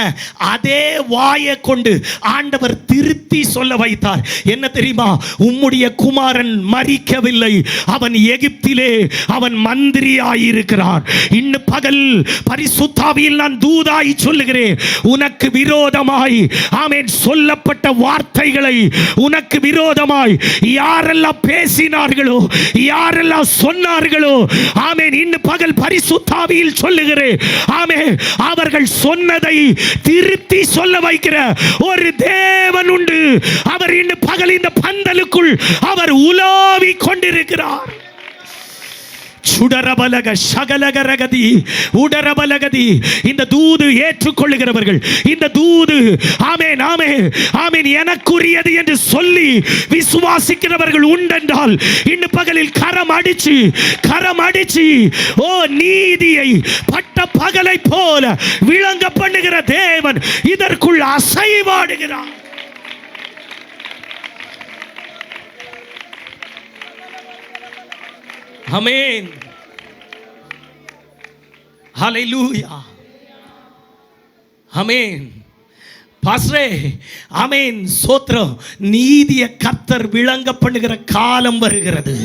அதே வாயை கொண்டு ஆண்டவர் திருத்தி சொல்ல வைத்தார். என்ன தெரியுமா? உம்முடைய குமாரன் மரிக்கவில்லை, அவன் எகிப்திலே அவன் மந்திரியாயிருக்கிறான். இன்னும் பகல் பரிசுத்தாவியில் நான் தூதாய் சொல்லுகிறேன், உனக்கு விரோதமாய் ஆமென் சொல்லப்பட்ட வார்த்தைகளை உனக்கு விரோதமாய் யாரெல்லாம் பேசினார்களோ, யாரெல்லாம் சொன்னார்களோ ஆமென், இன்னும் பகல் பரிசுத்த ஆவியில் சொல்லுகிறேன் ஆமென், அவர்கள் சொன்னதை திருத்தி சொல்ல வைக்கிற ஒரு தேவன் உண்டு. அவர் இன்னும் பகல் இந்த பந்தலுக்குள் அவர் உலாவி கொண்டிருக்கிறார். சுடரபலக சகலகரகதி உடரபலகதி. இந்த தூது ஏற்றுக்கொள்ளுகிறவர்கள், இந்த தூது ஆமென் ஆமென் ஆமென் எனக்குரியது என்று சொல்லி விசுவாசிக்கிறவர்கள் உண்டென்றால் இன்னும் பகலில் கரம் அடிச்சு ஓ நீதியை பட்ட பகலை போல விளங்க பண்ணுகிற தேவன் இதற்குள் அசைவாடுகிறார். ஆமென், ஹல்லேலூயா, ஆமென். பாஸ்டரே ஆமென், ஸ்தோத்திரம். நீதிய கர்த்தர் விளங்க பண்ணுகிற காலம் வருகிறது.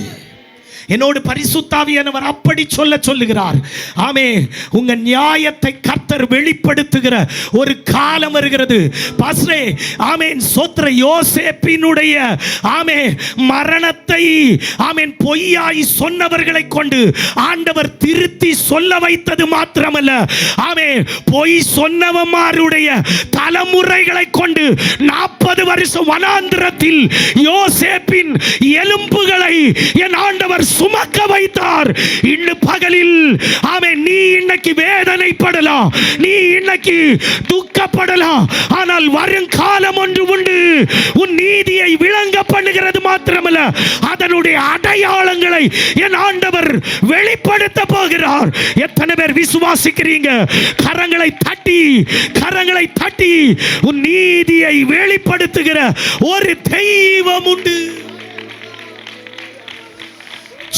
என்னோடு பரிசுத்த ஆவியானவர் அப்படி சொல்லுகிறார். ஆமென், உங்க நியாயத்தை கர்த்தர் வெளிப்படுத்துகிற ஒரு காலம் வருகிறது. பாஸ்டரே ஆமென், ஸ்தோத்திர. யோசேப்பினுடைய ஆமென் மரணத்தை ஆமென் பொய்யாய் சொன்னவர்களை கொண்டு ஆண்டவர் திருத்தி சொல்ல வைத்தது மாத்திரமல்ல, ஆமென் பொய் சொன்னவமாருடைய தலைமுறைகளை கொண்டு 40 வருஷம் வனாந்திரத்தில் யோசேப்பின் எலும்புகளை என் ஆண்டவர் சுமக்க வைத்தார். இன்னும் பகலில் ஆமென், நீ இன்னைக்கு வேதனைப்படலாம், நீ இன்னைக்கு துக்கப்படலாம், ஆனால் வருங்காலம் ஒன்று உண்டு. உன் நீதியை விளங்க பண்ணுகிறது மாத்திரமல்ல, அதனுடைய அடையாளங்களை என் ஆண்டவர் வெளிப்படுத்த போகிறார். எத்தனை பேர் விசுவாசிக்கிறீங்க? கரங்களை தட்டி உன் நீதியை வெளிப்படுத்துகிற ஒரு தெய்வம் உண்டு.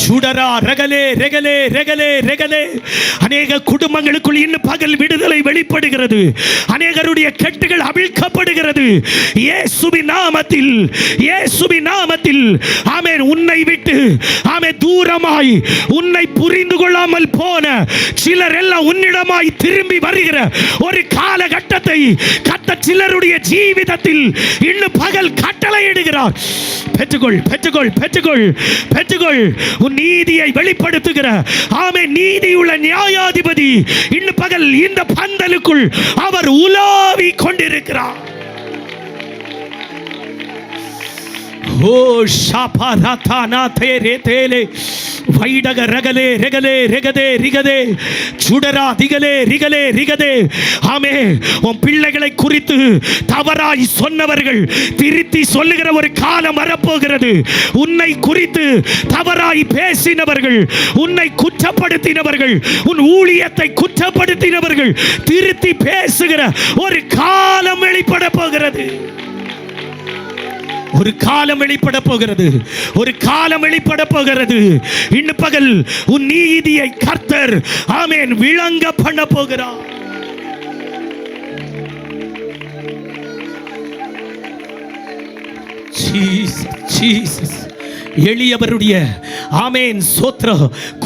சுடரா ரகலே ரெகலே ரெகலே ரெகலே. அநேக குடும்பங்களுக்குள் இன்னும் பகல் விடுதலை வெளிப்படுகிறது. அநேகருடைய கெட்டுகள் அவிழ்க்கப்படுகிறது. இயேசுவின் நாமத்தில் ஆமென். உன்னை விட்டு ஆமென் தூரமாய் உன்னை புரிந்து கொள்ளாமல் போன சிலர் எல்லாம் உன்னிடமாய் திரும்பி வருகிற ஒரு காலகட்டத்தை கர்த்தர் சிலருடைய ஜீவிதத்தில் இன்னும் பகல் கட்டளையிடுகிறார். பெற்றுக்கொள். உன் நீதியை வெளிப்படுத்துகிற ஆமென் நீதியுள்ள நியாயாதிபதி இன்னும் பகல் இந்த பந்தலுக்குள் அவர் உலாவி கொண்டிருக்கிறார். ஓ ஷாபாராதானா தேரே தேலே வைடக ரகலே ரெகலே ரெகதே ரிகதே சுடரா திகலே ரிகலே ரிகதே. ஆமே, உன் பிள்ளைகளை குறித்து தவறாய் சொன்னவர்கள் திருத்தி சொல்லுகிற ஒரு காலம் வரப்போகிறது. உன்னை குறித்து தவறாய் பேசினவர்கள், உன்னை குற்றப்படுத்தினவர்கள், உன் ஊழியத்தை குற்றப்படுத்தினவர்கள் திருத்தி பேசுகிற ஒரு காலம் வெளிப்பட போகிறது. ஒரு காலம் வெளிப்பட போகிறது. இன்னும் பகல் உன் நீதியை கர்த்தர் ஆமென் விளங்க பண்ண போகிறார். ஜீசஸ். எளியவருடைய ஆமென் ஸ்தோத்திர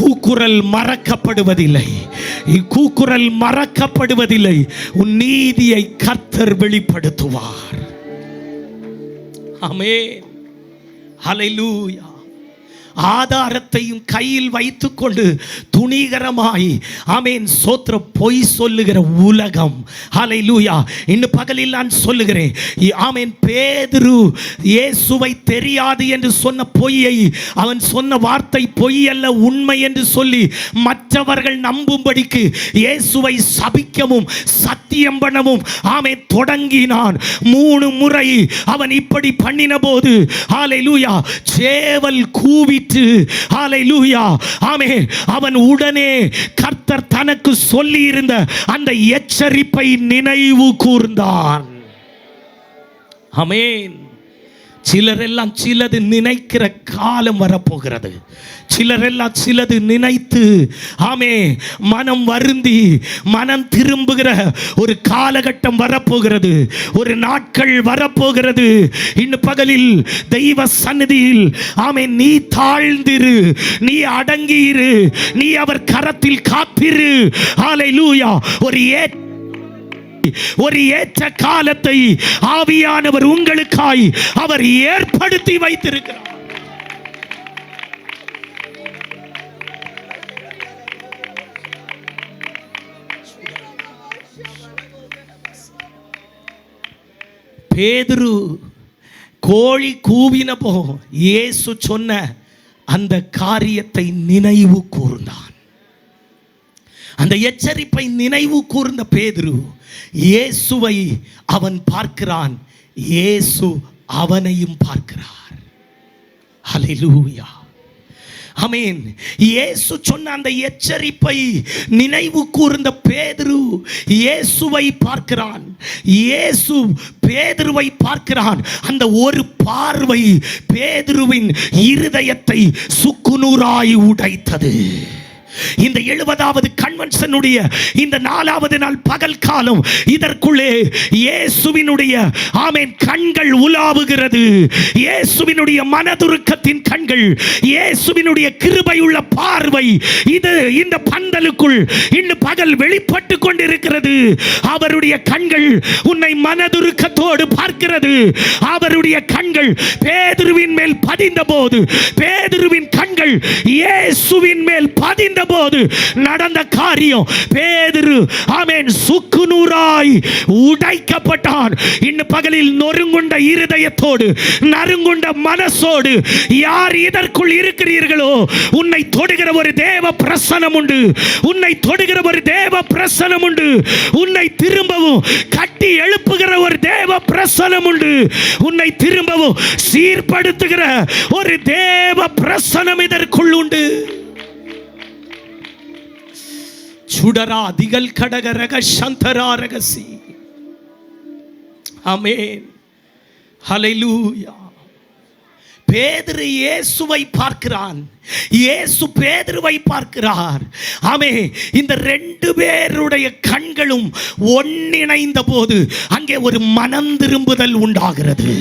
கூக்குரல் மறக்கப்படுவதில்லை. உன் நீதியை கர்த்தர் வெளிப்படுத்துவார். ஆமென், ஹல்லேலூயா. ஆதாரத்தையும் கையில் வைத்துக்கொண்டு துணிகரமாய் ஆமென் ஸ்தோத்திர பொய் சொல்லுகிற உலகம். ஹல்லேலூயா. இன்னும் பகலில் நான் சொல்லுகிறேன் ஆமென், பேதுரு இயேசுவை தெரியாது என்று சொன்ன பொய்யை, அவன் சொன்ன வார்த்தை பொய் அல்ல உண்மை என்று சொல்லி மற்றவர்கள் நம்பும்படிக்கு இயேசுவை சபிக்கவும் சத்தியம் பண்ணவும் ஆமென் தொடங்கினான். 3 முறை அவன் இப்படி பண்ணின போது ஹல்லேலூயா சேவல் கூவி ஹல்லேலூயா ஆமென், அவன் உடனே கர்த்தர் தனக்கு சொல்லி இருந்த அந்த எச்சரிப்பை நினைவு கூர்ந்தான். ஆமென். சிலரெல்லாம் சிலது நினைக்கிற காலம் வரப்போகிறது. சிலரெல்லாம் சிலது நினைத்து ஆமே மனம் வருந்தி மனம் திரும்புகிற ஒரு காலகட்டம் வரப்போகிறது. ஒரு நாட்கள் வரப்போகிறது. இன்னும் பகலில் தெய்வ சந்நிதியில் ஆமே நீ தாழ்ந்திரு, நீ அடங்கியிரு, நீ அவர் கரத்தில் காத்திரு. ஹல்லேலூயா. ஒரு ஏற்ற காலத்தை ஆவியானவர் உங்களுக்காய் அவர் ஏற்படுத்தி வைத்திருக்கிறார். பேதுரு கோழி கூவினப்போ இயேசு சொன்ன அந்த காரியத்தை நினைவு கூர்ந்தான். அந்த எச்சரிப்பை நினைவு கூர்ந்த பேதுரு இயேசுவை அவன் பார்க்கிறான், இயேசு அவனையும் பார்க்கிறார். ஹல்லேலூயா, ஆமென். இயேசு சொன்ன அந்த எச்சரிப்பை நினைவு கூர்ந்த பேதுரு இயேசுவை பார்க்கிறான், இயேசு பேதுருவை பார்க்கிறான். அந்த ஒரு பார்வை பேதுருவின் இருதயத்தை சுக்குநூறாய் உடைத்தது. இந்த 70வது கன்வென்ஷனுடைய இந்த 4வது நாள் பகல் காலம், இதற்குள்ளே இயேசுவினுடைய ஆமென் கண்கள் உலாவுகிறது. இயேசுவினுடைய மனதுருக்கத்தின் கண்கள், இயேசுவினுடைய கிருபையுள்ள பார்வை இது இந்த பந்தலுக்குள் இன்று பகல் வெளிப்பட்டு கொண்டிருக்கிறது. அவருடைய கண்கள் உன்னை மனதுருக்கத்தோடு பார்க்கிறது. அவருடைய கண்கள் பேதுருவின் மேல் பதிந்த போது, பேதுருவின் கண்கள் இயேசுவின் மேல் பதிந்த போது நடந்த காரியம், பேதுரு ஆமென் சுக்குநூறாய் உடைக்கப்பட்டான். இன்று பகலில் நொறுங்குண்ட இருதயத்தோடு, நறுங்குண்ட மனசோடு யார் இதற்குள் இருக்கிறீர்களோ, உன்னை தொடுகிற ஒரு தேவ பிரசனம் உண்டு. உன்னை தொடுகிற ஒரு தேவ பிரசனம் உண்டு. உன்னை திரும்பவும் கட்டி எழுப்புகிற ஒரு தேவ பிரசனம் உண்டு. உன்னை திரும்பவும் சீர்படுத்துகிற ஒரு தேவ பிரசனம் இதற்குள் உண்டு. சுடரா திகழ் கடக ரக சந்தரா ரகசி. ஆமென், ஹல்லேலூயா. பேதுரு இயேசுவை பார்க்கிறான், இயேசு பேதுருவை பார்க்கிறார். ஆமென். இந்த 2 பேருடைய கண்களும் ஒன்றிணைந்த போது அங்கே ஒரு மனம் திரும்புதல் உண்டாகிறது.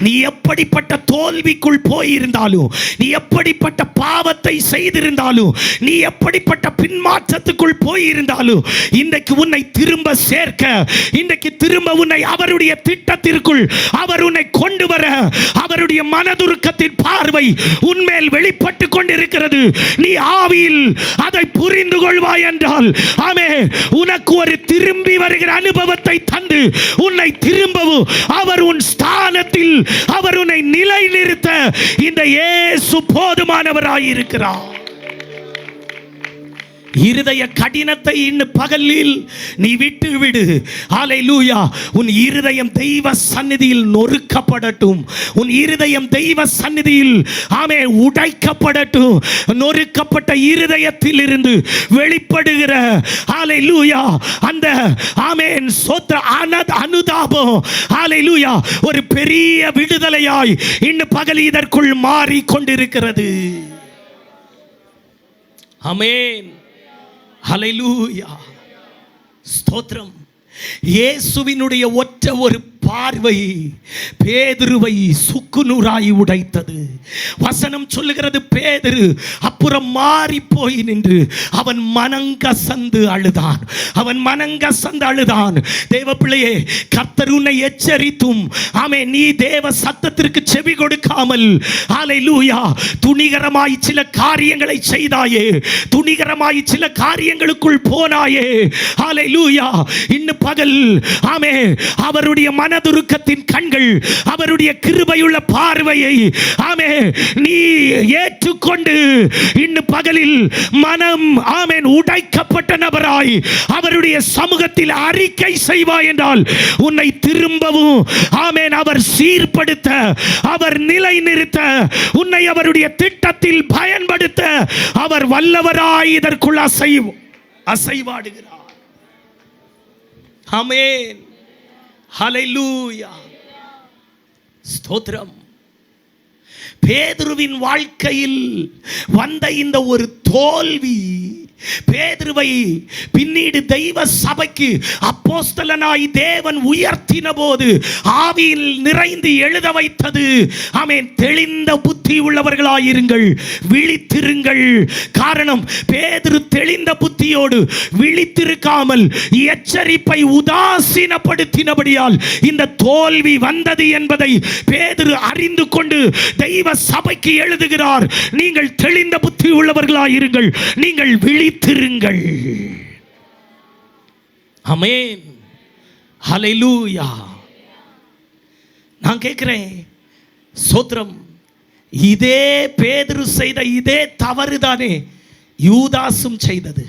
நீ எப்படிப்பட்ட தோல்விக்குள் போயிருந்தாலும், நீ எப்படிப்பட்ட பாவத்தை செய்திருந்தாலும், நீ எப்படிப்பட்ட பின்மாற்றத்துக்குள் போயிருந்தாலும், இன்றைக்கு உன்னை திரும்ப சேர்க்க, இன்றைக்கு திரும்ப உன்னை அவருடைய திட்டத்திற்குள் அவர் உன்னை கொண்டு வர, அவருடைய மனதுருக்கத்தின் பார்வை உன்மேல் வெளிப்பட்டு கொண்டிருக்கிறது. நீ ஆவியில் அதை புரிந்து கொள்வாய் என்றால், ஆமே, உனக்கு ஒரு திரும்பி வருகிற அனுபவத்தை தந்து உன்னை திரும்பவும் அவர் உன் ஸ்தானத்தில் அவர் உன்னை நிலைநிறுத்த இந்த இயேசு போதுமானவராயிருக்கிறார். இருதய கடினத்தை இன்று பகலில் நீ விட்டு விடு. ஹல்லேலூயா. உன் இருதயம் தெய்வ சந்நிதியில் நொறுக்கப்படட்டும். உன் இருதயம் தெய்வ சந்நிதியில் ஆமே உடைக்கப்படட்டும். நொறுக்கப்பட்ட இருதயத்தில் இருந்து வெளிப்படுகிற ஹல்லேலூயா அந்த ஆமென் சோத்ர அனுதாபம் ஹல்லேலூயா ஒரு பெரிய விடுதலையாய் இன்று பகல் இதற்குள் மாறிக்கொண்டிருக்கிறது. ஆமென், ஹல்லேலூயா, ஸ்தோத்திரம். இயேசுவினுடைய ஒற்ற ஒரு பார்வை பேதுருவை சுக்குநூறாய் உடைத்தது. வசனம் சொல்லுகிறது, பேதுரு அப்புறம் மாறி போய் நின்று அவன் மனங்கசந்து அழுதான். அவன் மனங்கசந்து அழுதான். தேவ பிள்ளையே, கர்த்தர் உன்னை எச்சரித்தும் ஆமே நீ தேவ சத்தத்திற்கு செவி கொடுக்காமல் ஹல்லேலூயா துணிகரமாய் சில காரியங்களை செய்தாயே, துணிகரமாய் சில காரியங்களுக்குள் போனாயே. ஹல்லேலூயா. இன்னும் பகல் ஆமே அவருடைய மனதுருக்கத்தின் கண்கள், அவருடைய கிருபையுள்ள பார்வையை ஆமே நீ ஏற்றுக்கொண்டு இன்னும் பகலில் மனம் ஆமென் உடைக்கப்பட்ட நபராய் அவருடைய சமூகத்தில் அறிக்கை செய்வாய் என்றால் உன்னை திரும்பவும் ஆமென் அவர் சீர்படுத்த, அவர் நிலைநிறுத்த, உன்னை அவருடைய திட்டத்தில் பயன்படுத்த அவர் வல்லவராய் இதற்குள் அசைவாடுகிறார். ஆமென், ஹல்லேலூயா, ஸ்தோத்திரம். பேதுருவின் வாழ்க்கையில் வந்த இந்த ஒரு தோல்வி பேதுருவை பின்னீடு தெய்வ சபைக்கு அப்போஸ்தலனாய் தேவன் உயர்த்தின போது ஆவியில் நிறைந்து எழுத வைத்தது. ஆமென். தெளிந்த புத்தி உள்ளவர்களாயிருங்கள், விழித்திருங்கள். காரணம், பேதுரு தெளிந்த புத்தியோடு விழித்திருக்காமல் எச்சரிப்பை உதாசீனப்படுத்தினபடியால் இந்த தோல்வி வந்தது என்பதை பேதுரு அறிந்து கொண்டு தெய்வ சபைக்கு எழுதுகிறார். நீங்கள் தெளிந்த புத்தி உள்ளவர்களாயிருங்கள், நீங்கள் விழித்திருங்கள். ஆமென். ஹல்லேலூயா. நான் கேட்கிறேன், ஸ்தோத்திரம், இதே பேதுரு செய்த இதே தவறுதானே யூதாசும் செய்தது.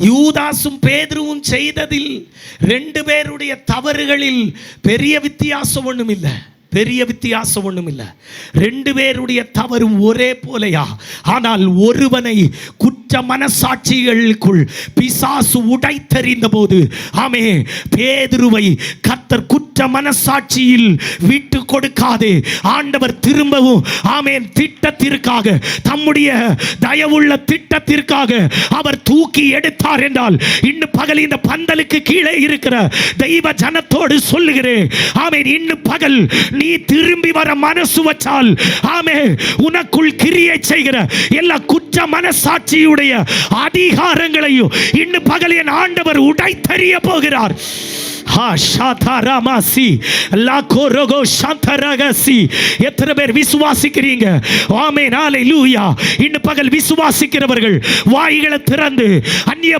யூதாசும் பேதுருவும் செய்ததில் 2 பேருடைய தவறுகளில் பெரிய வித்தியாசம் ஒன்றும் இல்லை. 2 பேருடைய தவறும் ஒரே போலையா? ஆனால் ஒருவனை குற்ற மனசாட்சிகளுக்குள் பிசாசு உடைத்தெறிந்த போது, ஆமே, பேதுருவை கர்த்தர் குற்ற மனசாட்சியில் விட்டு கொடுக்காதே ஆண்டவர் திரும்பவும், ஆமேன், திட்டத்திற்காக, தம்முடைய தயவுள்ள திட்டத்திற்காக அவர் தூக்கி எடுத்தார் என்றால், இன்னும் பகல் இந்த பந்தலுக்கு கீழே இருக்கிற தெய்வ ஜனத்தோடு சொல்லுகிறேன், ஆமேன், இன்னும் பகல் நீ திரும்பி வர மனசு வச்சால், ஆமே, உனக்குள் கிரியை செய்கிற எல்லா குற்ற மனசாட்சியுடைய அதிகாரங்களையும் இன்னும் பகல் என் ஆண்டவர் உடைத்தெறிய போகிறார். எத்தனை பேர் விசுவாசிக்கிறீங்க? ஆமென், ஹல்லேலூயா. இன்னும் பகல் விசுவாசிக்கிறவர்கள் வாய்களை திறந்து அந்நிய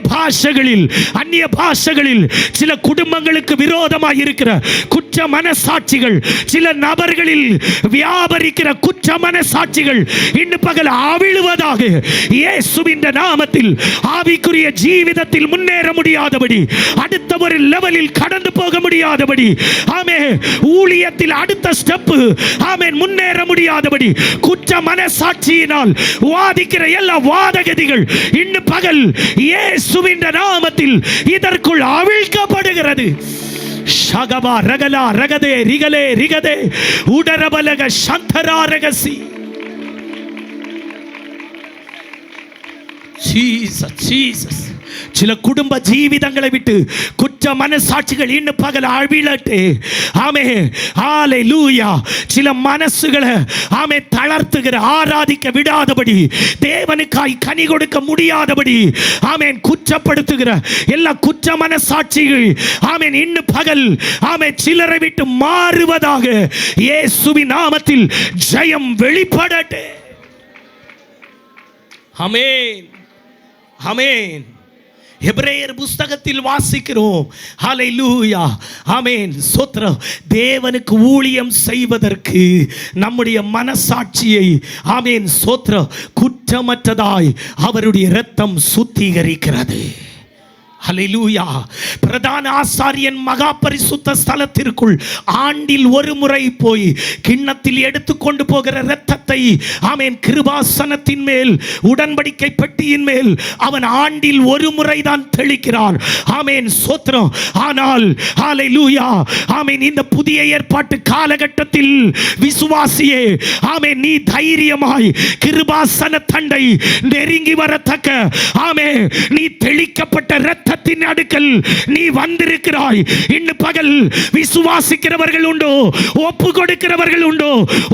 பாஷைகளில் சில குடும்பங்களுக்கு விரோதமாக இருக்கிற குற்ற மனசாட்சிகள், சில நபர்களில் வியாபரிக்கிற குற்ற மனசாட்சிகள் இன்னும் பகல் அவிழுவதாக இயேசுவின் நாமத்தில். ஆவிக்குரிய ஜீவிதத்தில் முன்னேற முடியாதபடி, அடுத்த ஒரு லெவலில் கடந்து போக முடியாதபடி, ஆமென், ஊழியத்தில் அடுத்த ஸ்டெப், ஆமென், முன்னேற முடியாதபடி குற்ற மனசாட்சியினால் வாதிக்கிற எல்லா வாதகதிகள் இன்னும் பகல் இயேசுவின் நாமத்தில் இதற்குள் அவிழ்க்கப்படுகிறது. ஷகபா ரகலா ரகதே ரிகலே ரிகதே உடரபலக சந்தரா ரகசி. ஜீசஸ். சில குடும்ப ஜீவிதங்களை விட்டு குற்ற மனசாட்சிகள் இன்னும் பகல் அவிழட்டு. ஆமென், ஹல்லேலூயா. சில மனசுகளை, ஆமென், தளர்த்துகிற, ஆராதிக்க விடாதபடி, தேவனுக்காய் கனி கொடுக்க முடியாதபடி, ஆமென், குற்றப்படுத்துகிற எல்லா குற்ற மனசாட்சிகள், ஆமென், இன்னும் பகல், ஆமென், சிலரை விட்டு மாறுவதாக இயேசுவின் நாமத்தில் ஜெயம் வெளிப்படட்டு. ஆமென், ஆமென். எபிரேயர் புஸ்தகத்தில் வாசிக்கிறோம், ஹல்லேலூயா, ஆமென், ஸ்தோத்திரம். தேவனுக்கு ஊழியம் செய்வதற்கு நம்முடைய மனசாட்சியை, ஆமென், ஸ்தோத்திரம், குற்றமற்றதாய் அவருடைய இரத்தம் சுத்திகரிக்கிறது. ஹல்லேலூயா. பிரதான ஆசாரியன் மகா பரிசுத்த ஸ்தலத்திற்குள் ஆண்டில் ஒரு முறை போய் கிண்ணத்தில் எடுத்துக்கொண்டு போகிற இரத்தத்தை, ஆமென், கிருபாசனத்தின் மேல், உடன்படிக்கை பெட்டியின் மேல் அவன் ஆண்டில் ஒரு முறை தான் தெளிக்கிறான். ஆமென், ஸ்தோத்திரம். ஆனால் ஹல்லேலூயா, ஆமென், இந்த புதிய ஏற்பாட்டு காலகட்டத்தில் விசுவாசியே, ஆமென், நீ தைரியமாய் கிருபாசன தண்டை நெருங்கி வரத்தக்க, ஆமென், நீ தெளிக்கப்பட்ட இரத்தத்தின் அடுக்கல் நீ வந்திருக்கிறாய். இன்னும் பகல் விசுவாசிக்கிறவர்கள் உண்டோ, ஒப்பு கொடுக்கிறவர்கள் உண்டோ?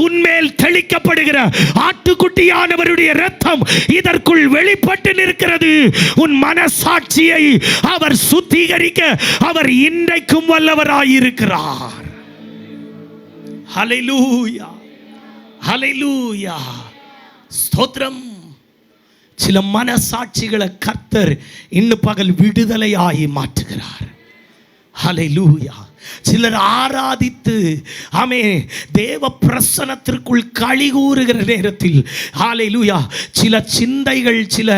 உன்மேல் தெளிக்கப்படுகிற ஆட்டுக்குட்டியானவருடைய இரத்தம் இதற்குள் வெளிப்பட்டு நிற்கிறது. உன் மனசாட்சியை அவர் சுத்திகரிக்க அவர் இன்றைக்கும் வல்லவராயிருக்கிறார். ஹல்லேலூயா, ஹல்லேலூயா, ஸ்தோத்திரம். சில மனசாட்சிகளை கர்த்தர் இன்னும் பகல் விடுதலையாகி மாற்றுகிறார். ஹல்லேலூயா. சிலர் ஆராதித்து, ஆமென், தேவ பிரசன்னத்திற்குள் களி கூறுகிற நேரத்தில், ஹல்லேலூயா, சில சிந்தைகள், சில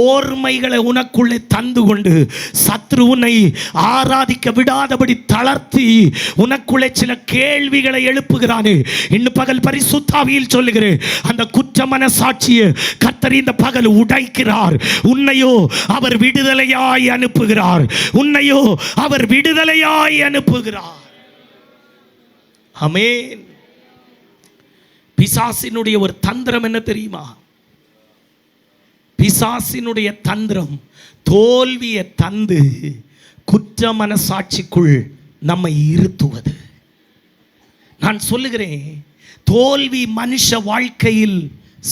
ஓர்மைகளை உனக்குள்ளே தந்து கொண்டு சத்ரு உன்னை ஆராதிக்க விடாதபடி தளர்த்தி உனக்குள்ளே சில கேள்விகளை எழுப்புகிறானே. இன்னும் பகல் பரிசுத்தாவியில் சொல்லுகிறேன், அந்த குற்ற மனசாட்சியை கர்த்தர் இந்த பகல் உடைக்கிறார். உன்னையோ அவர் விடுதலையாய் அனுப்புகிறார். உன்னையோ அவர் விடுதலையாய் அனுப்புகிறார். ஆமென். பிசாசினுடைய ஒரு தந்திரம் என்ன தெரியுமா? பிசாசினுடைய தந்திரம் தோல்வியை தந்து குற்ற மனசாட்சிக்குள் நம்மை இருத்துவது. நான் சொல்லுகிறேன், தோல்வி மனுஷ வாழ்க்கையில்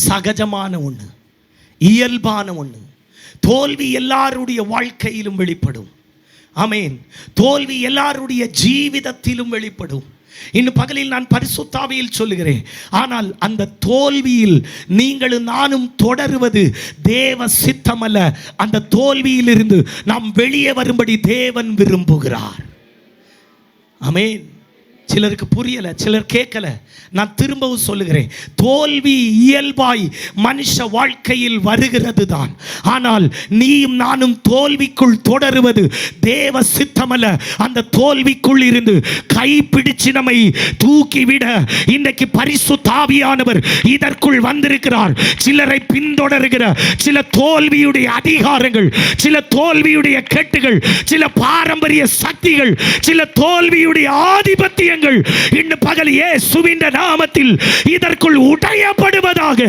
சகஜமான ஒன்று, இயல்பான ஒன்று. தோல்வி எல்லாருடைய வாழ்க்கையிலும் வெளிப்படும். ஆமென். தோல்வி எல்லாருடைய ஜீவிதத்திலும் வெளிப்படும். இன்னும் பகலில் நான் பரிசுத்த ஆவியில் சொல்லுகிறேன், ஆனால் அந்த தோல்வியில் நீங்களும் நானும் தொடருவது தேவ சித்தம் அல்ல. அந்த தோல்வியில் இருந்து நாம் வெளியே வரும்படி தேவன் விரும்புகிறார். ஆமென். சிலருக்கு புரியல, சிலர் கேட்கல. நான் திரும்பவும் சொல்லுகிறேன், தோல்வி இயல்பாய் மனுஷ வாழ்க்கையில் வருகிறது தான். ஆனால் நீயும் நானும் தோல்விக்குள் தொடருவது தேவ சித்தமல்ல. அந்த தோல்விக்குள் இருந்து கைப்பிடிச்சு நம்மை தூக்கிவிட இன்றைக்கு பரிசுத்த ஆவியானவர் இதற்குள் வந்திருக்கிறார். சிலரை பின்தொடருகிற சில தோல்வியுடைய அதிகாரங்கள், சில தோல்வியுடைய கெட்டுகள், சில பாரம்பரிய சக்திகள், சில தோல்வியுடைய ஆதிபத்தியங்கள் இன்னும் பகல் இயேசுவின் நாமத்தில் இதற்குள் உடையப்படுவதாக.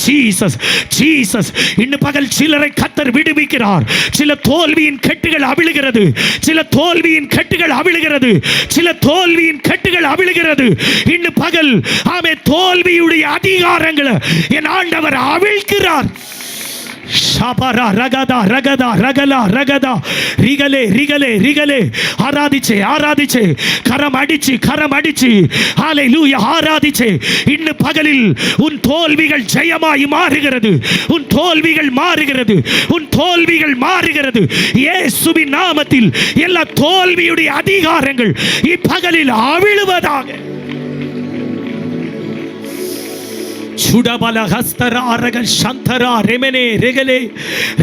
Jesus, Jesus. இன்னும் பகல் சிலரை கர்த்தர் விடுவிக்கிறார். சில தோல்வியின் கெட்டுகள் அவிழுகிறது, சில தோல்வியின் கெட்டுகள் அவிழுகிறது, சில தோல்வியின் கெட்டுகள் அவிழுகிறது. இன்னும் பகல் ஆமே தோல்வியுடைய அதிகாரங்களை என் ஆண்டவர் அவிழ்க்கிறார். ஷபரா ரகதா ரகதா ரகலா ரகதா ரிகலே ரிகலே ரிகலே. ஆராதிச்சே ஆராதிச்சே, கரம் அடிச்சு ஹல்லேலூயா ஆராதிச்சே. இன்னும் பகலில் உன் தோல்விகள் ஜெயமாய் மாறுகிறது, உன் தோல்விகள் மாறுகிறது, உன் தோல்விகள் மாறுகிறது. இயேசுவின் நாமத்தில் எல்லா தோல்வியுடைய அதிகாரங்கள் இப்பகலில் அவிழுவதாக. சுடபல ஹஸ்தரா ரகல் சந்தரா ரெமனே ரெகலே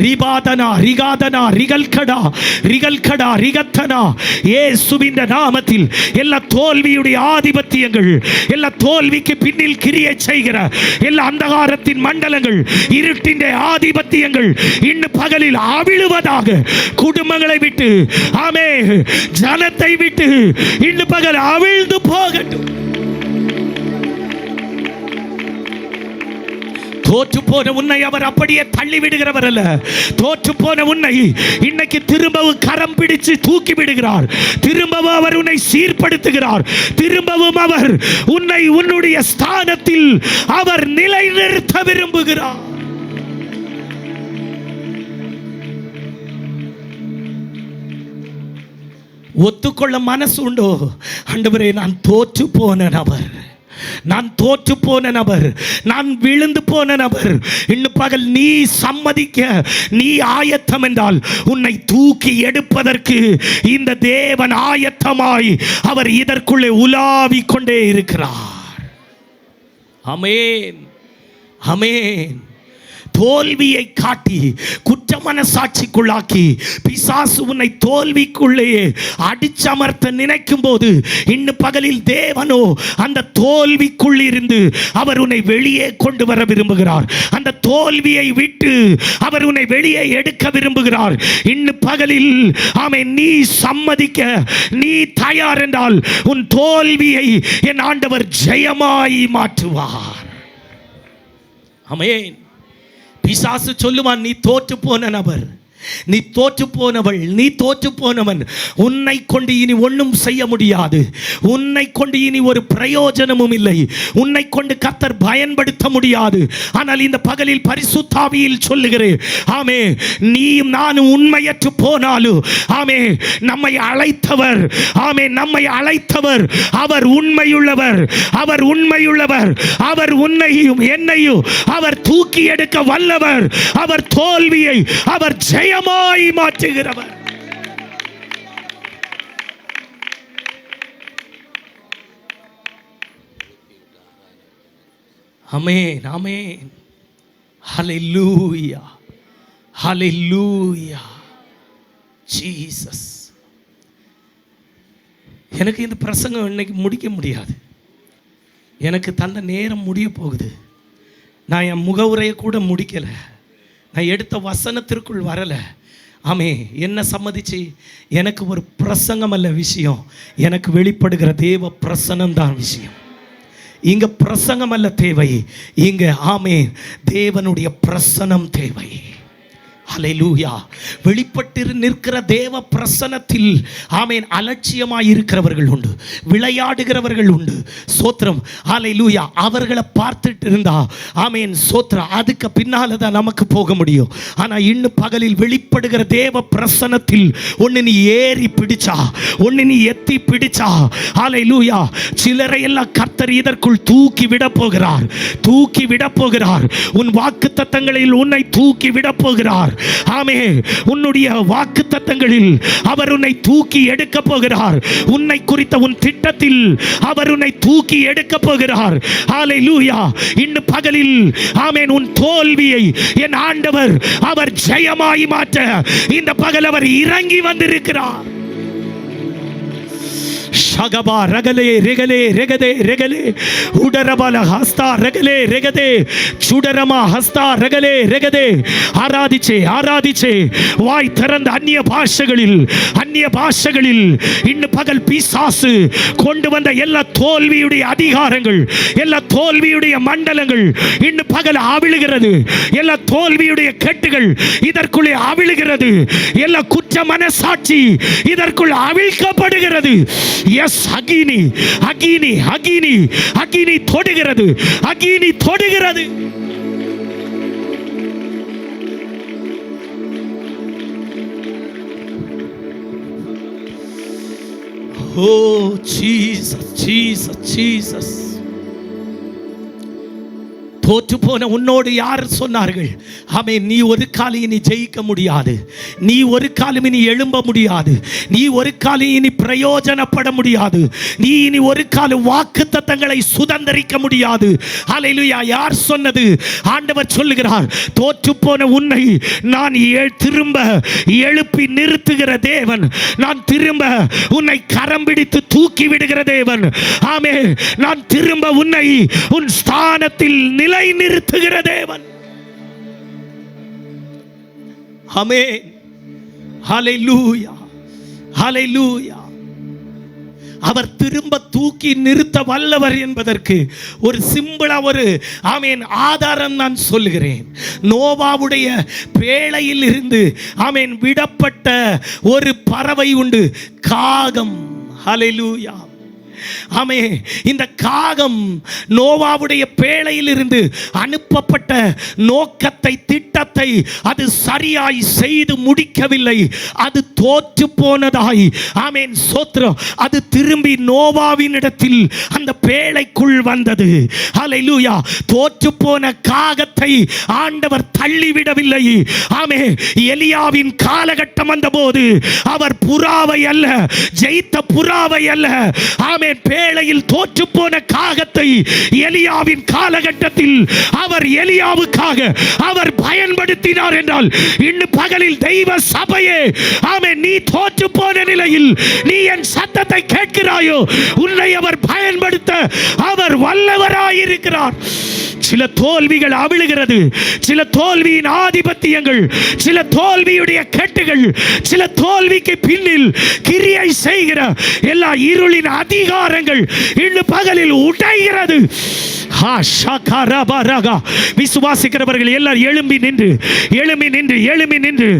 ரிபாதனா ரிகாதனா ரிகல்கடா ரிகல்கடா ரிகத்தனா. இயேசுவின் நாமத்தில் எல்லா தோல்வியுடைய ஆதிபத்தியங்கள், எல்லா தோல்விக்கு பின்னில் கிரியை செய்கிற எல்லா அந்தகாரத்தின் மண்டலங்கள், இருட்டின் ஆதிபத்தியங்கள் இன்னும் பகலில் அவிழுவதாக. குடும்பங்களை விட்டு ஆமே ஜனத்தை விட்டு இன்னும் பகல் அவிழ்ந்து போகட்டும். தோற்று போன உன்னை அவர் அப்படியே தள்ளி விடுகிறவர் அல்ல. தோற்று போன உன்னை இன்னைக்கு திரும்பவும் கரம் பிடிச்சு தூக்கி விடுகிறார். திரும்பவும் அவர் உன்னை சீர்படுத்துகிறார். திரும்பவும் அவர் உன்னை உன்னுடைய ஸ்தானத்தில் அவர் நிலைநிறுத்த விரும்புகிறார். ஒத்துக்கொள்ள மனசு உண்டோ? ஆண்டவரே, நான் தோற்று போன நபர், நான் தோற்று போன நபர், நான் விழுந்து போன நபர். இன்னும் பகல் நீ சம்மதிக்க, நீ ஆயத்தம் என்றால் உன்னை தூக்கி எடுப்பதற்கு இந்த தேவன் ஆயத்தமாய் அவர் இதற்குள்ளே உலாவிக் கொண்டே இருக்கிறார். ஆமென், ஆமென். தோல்வியை காட்டி குற்ற மனசாட்சிக்குள்ளாக்கி பிசாசு உன்னை தோல்விக்குள்ளேயே அடிச்சமர்த்த நினைக்கும் போது இன்னும் பகலில் தேவனோ அந்த தோல்விக்குள் இருந்து அவர் உன்னை வெளியே கொண்டு வர விரும்புகிறார். அந்த தோல்வியை விட்டு அவர் உன்னை வெளியே எடுக்க விரும்புகிறார். இன்னும் பகலில் ஆமென், நீ சம்மதிக்க, நீ தயார் என்றால் உன் தோல்வியை என் ஆண்டவர் ஜெயமாய் மாற்றுவார். ஆமென். பிசாசு சொல்லுவான், நீ தோற்று போன நபர், நீ தோற்று போனவள், நீ தோற்று போனவன், உன்னை கொண்டு இனி ஒன்றும் செய்ய முடியாது, உன்னை கொண்டு இனி ஒரு பிரயோஜனமும் இல்லை, உன்னை கொண்டு கர்த்தர் பயன்படுத்த முடியாது. ஆனால் இந்த பகலில் பரிசுத்த ஆவியில் சொல்லுகிறேன், ஆமே, நீயும் நானும் உண்மையற்று போனாலும் ஆமே நம்மை அழைத்தவர், ஆமே நம்மை அழைத்தவர் அவர் உண்மையுள்ளவர், அவர் உண்மையுள்ளவர், அவர் உன்னையும் என்னையும் அவர் தூக்கி எடுக்க வல்லவர், அவர் தோல்வியை அவர் ஜெயமாய் மாற்றுகிறவர். ஆமென், ஆமென். ஹல்லேலூயா, ஹல்லேலூயா. ஜீசஸ். எனக்கு இந்த பிரசங்கம் இன்னைக்கு முடிக்க முடியாது, எனக்கு தந்த நேரம் முடிய போகுது. நான் என் முகவுரையை கூட முடிக்கலை, நான் எடுத்த வசனத்திற்குள் வரலை. ஆமே, என்ன சம்மதிச்சு எனக்கு ஒரு பிரசங்கம் அல்ல விஷயம், எனக்கு வெளிப்படுகிற தேவ பிரசனம் தான் விஷயம். இங்க பிரசங்கம் அல்ல தேவை, இங்க ஆமே தேவனுடைய பிரசனம் தேவை. ஹல்லேலூயா. வெளிப்பட்டு நிற்கிற தேவ பிரசன்னத்தில் ஆமென் அலட்சியமாய் இருக்கிறவர்கள் உண்டு, விளையாடுகிறவர்கள் உண்டு. சோத்திரம். ஹல்லேலூயா. அவர்களை பார்த்துட்டு இருந்தா ஆமென் சோத்திரம், அதுக்கு பின்னால தான் நமக்கு போக முடியும். ஆனா இன்னும் பகலில் வெளிப்படுகிற தேவ பிரசன்னத்தில் ஒன்னு நீ ஏறி பிடிச்சா, ஒன்னு நீ எத்தி பிடிச்சா, ஹல்லேலூயா, சிலரை எல்லாம் கர்த்தர் இதற்குள் தூக்கி விட போகிறார், தூக்கி விட போகிறார். உன் வாக்குத்தத்தங்களில் உன்னை தூக்கி விட போகிறார். ஆமென். உன்னுடைய வாக்குத்தத்தங்களில் அவர் உன்னை தூக்கி எடுக்க போகிறார். உன்னை குறித்த உன் திட்டத்தில் அவர் உன்னை தூக்கி எடுக்க போகிறார். ஹல்லேலூயா. இன்று பகலில் ஆமென் உன் தோல்வியை என் ஆண்டவர் அவர் ஜெயமாய் மாற்ற இந்த பகல் அவர் இறங்கி வந்திருக்கிறார். ஷகபா ரகலே ரெகலே ரெகதே ரெகலே உடரபல ஹஸ்தா ரகலே ரெகதே சுடரமா ஹஸ்தா ரகலே ரெகதே. ஆராதிச்சே ஆராதிச்சே வாய் திறந்த அந்நிய பாஷைகளில் இன்று பகல் பிசாசு கொண்டு வந்த எல்லா தோல்வியுடைய அதிகாரங்கள், எல்லா தோல்வியுடைய மண்டலங்கள் இன்று பகல் அவிழுகிறது. எல்லா தோல்வியுடைய கெட்டுகள் இதற்குள்ளே அவிழுகிறது. எல்லா குற்ற மனசாட்சி இதற்குள் அவிழ்க்கப்படுகிறது. எஸ், அகினி அகினி அகினி அகினி தொடுகிறது, அகினி தொடுகிறது. ஓ ஜீசஸ் ஜீசஸ் ஜீசஸ். தோற்று போன உன்னோடு யார் சொன்னார்கள்? ஆமென், நீ ஒரு காலம் இனி ஜெயிக்க முடியாது, நீ ஒரு காலம் இனி எழும்ப முடியாது, நீ ஒரு காலம் இனி பிரயோஜனப்பட முடியாது, நீ இனி ஒரு காலம் வாக்குத்தத்தங்களை சுதந்தரிக்க முடியாது. ஹல்லேலூயா. யார் சொன்னது? ஆண்டவர் சொல்லுகிறார், தோற்று போன உன்னை நான் திரும்ப எழுப்பி நிறுத்துகிற தேவன், நான் திரும்ப உன்னை கரம் பிடித்து தூக்கி விடுகிற தேவன். ஆமென். நான் திரும்ப உன்னை உன் ஸ்தானத்தில் நிலை நிறுத்துகிற தேவன். ஆமென். ஹல்லேலூயா ஹல்லேலூயா. அவர் திரும்ப தூக்கி நிறுத்த வல்லவர் என்பதற்கு ஒரு சிம்பிளா ஒரு ஆமென் ஆதாரம் நான் சொல்லுகிறேன். நோவாவுடைய பேழையில் இருந்து ஆமென் விடப்பட்ட ஒரு பறவை உண்டு, காகம். ஹல்லேலூயா. ஆமென். இந்த காகம் நோவாவுடைய பேழையில் இருந்து அனுப்பப்பட்ட நோக்கத்தை, திட்டத்தை அது சரியாய் செய்து முடிக்கவில்லை. அது தோற்று போனதாய் ஆமென் சோத்ரம், அது திரும்பி நோவாவின் இடத்தில் அந்த பேழைக்குள் வந்தது. ஹல்லேலூயா. தோற்று போன காகத்தை ஆண்டவர் தள்ளிவிடவில்லை. ஆமென். எலியாவின் காலகட்டம் வந்தபோது அவர் புறாவை அல்ல, ஜெயித்த புறாவை அல்ல, ஆமென், பேழையில் தோற்று போன காகத்தை எலியாவின் காலகட்டத்தில் அவர் எலியாவுக்காக அவர் பயன்படுத்தினார் என்றால், இன்று பகலில் தெய்வ சபையே, ஆமென், நீ தோற்று போன நிலையில் நீ என் சத்தத்தை கேட்கிறாயோ, உன்னை அவர் பயன்படுத்த அவர் வல்லவராயிருக்கிறார். சில தோல்விகள் அவிழுகிறது, சில தோல்வியின் ஆதிபத்தியங்கள், சில தோல்வியுடைய கெட்டுகள், சில தோல்விக்கு பின்னில் கிரியை செய்கிற எல்லா இருளின் அதிகாரங்கள் இன்று பகலில் உடைகிறது. விசுவாசிக்கிறவர்கள் எல்லாரும் எழும்பி நின்று எழும்பி நின்று எழும்பி நின்று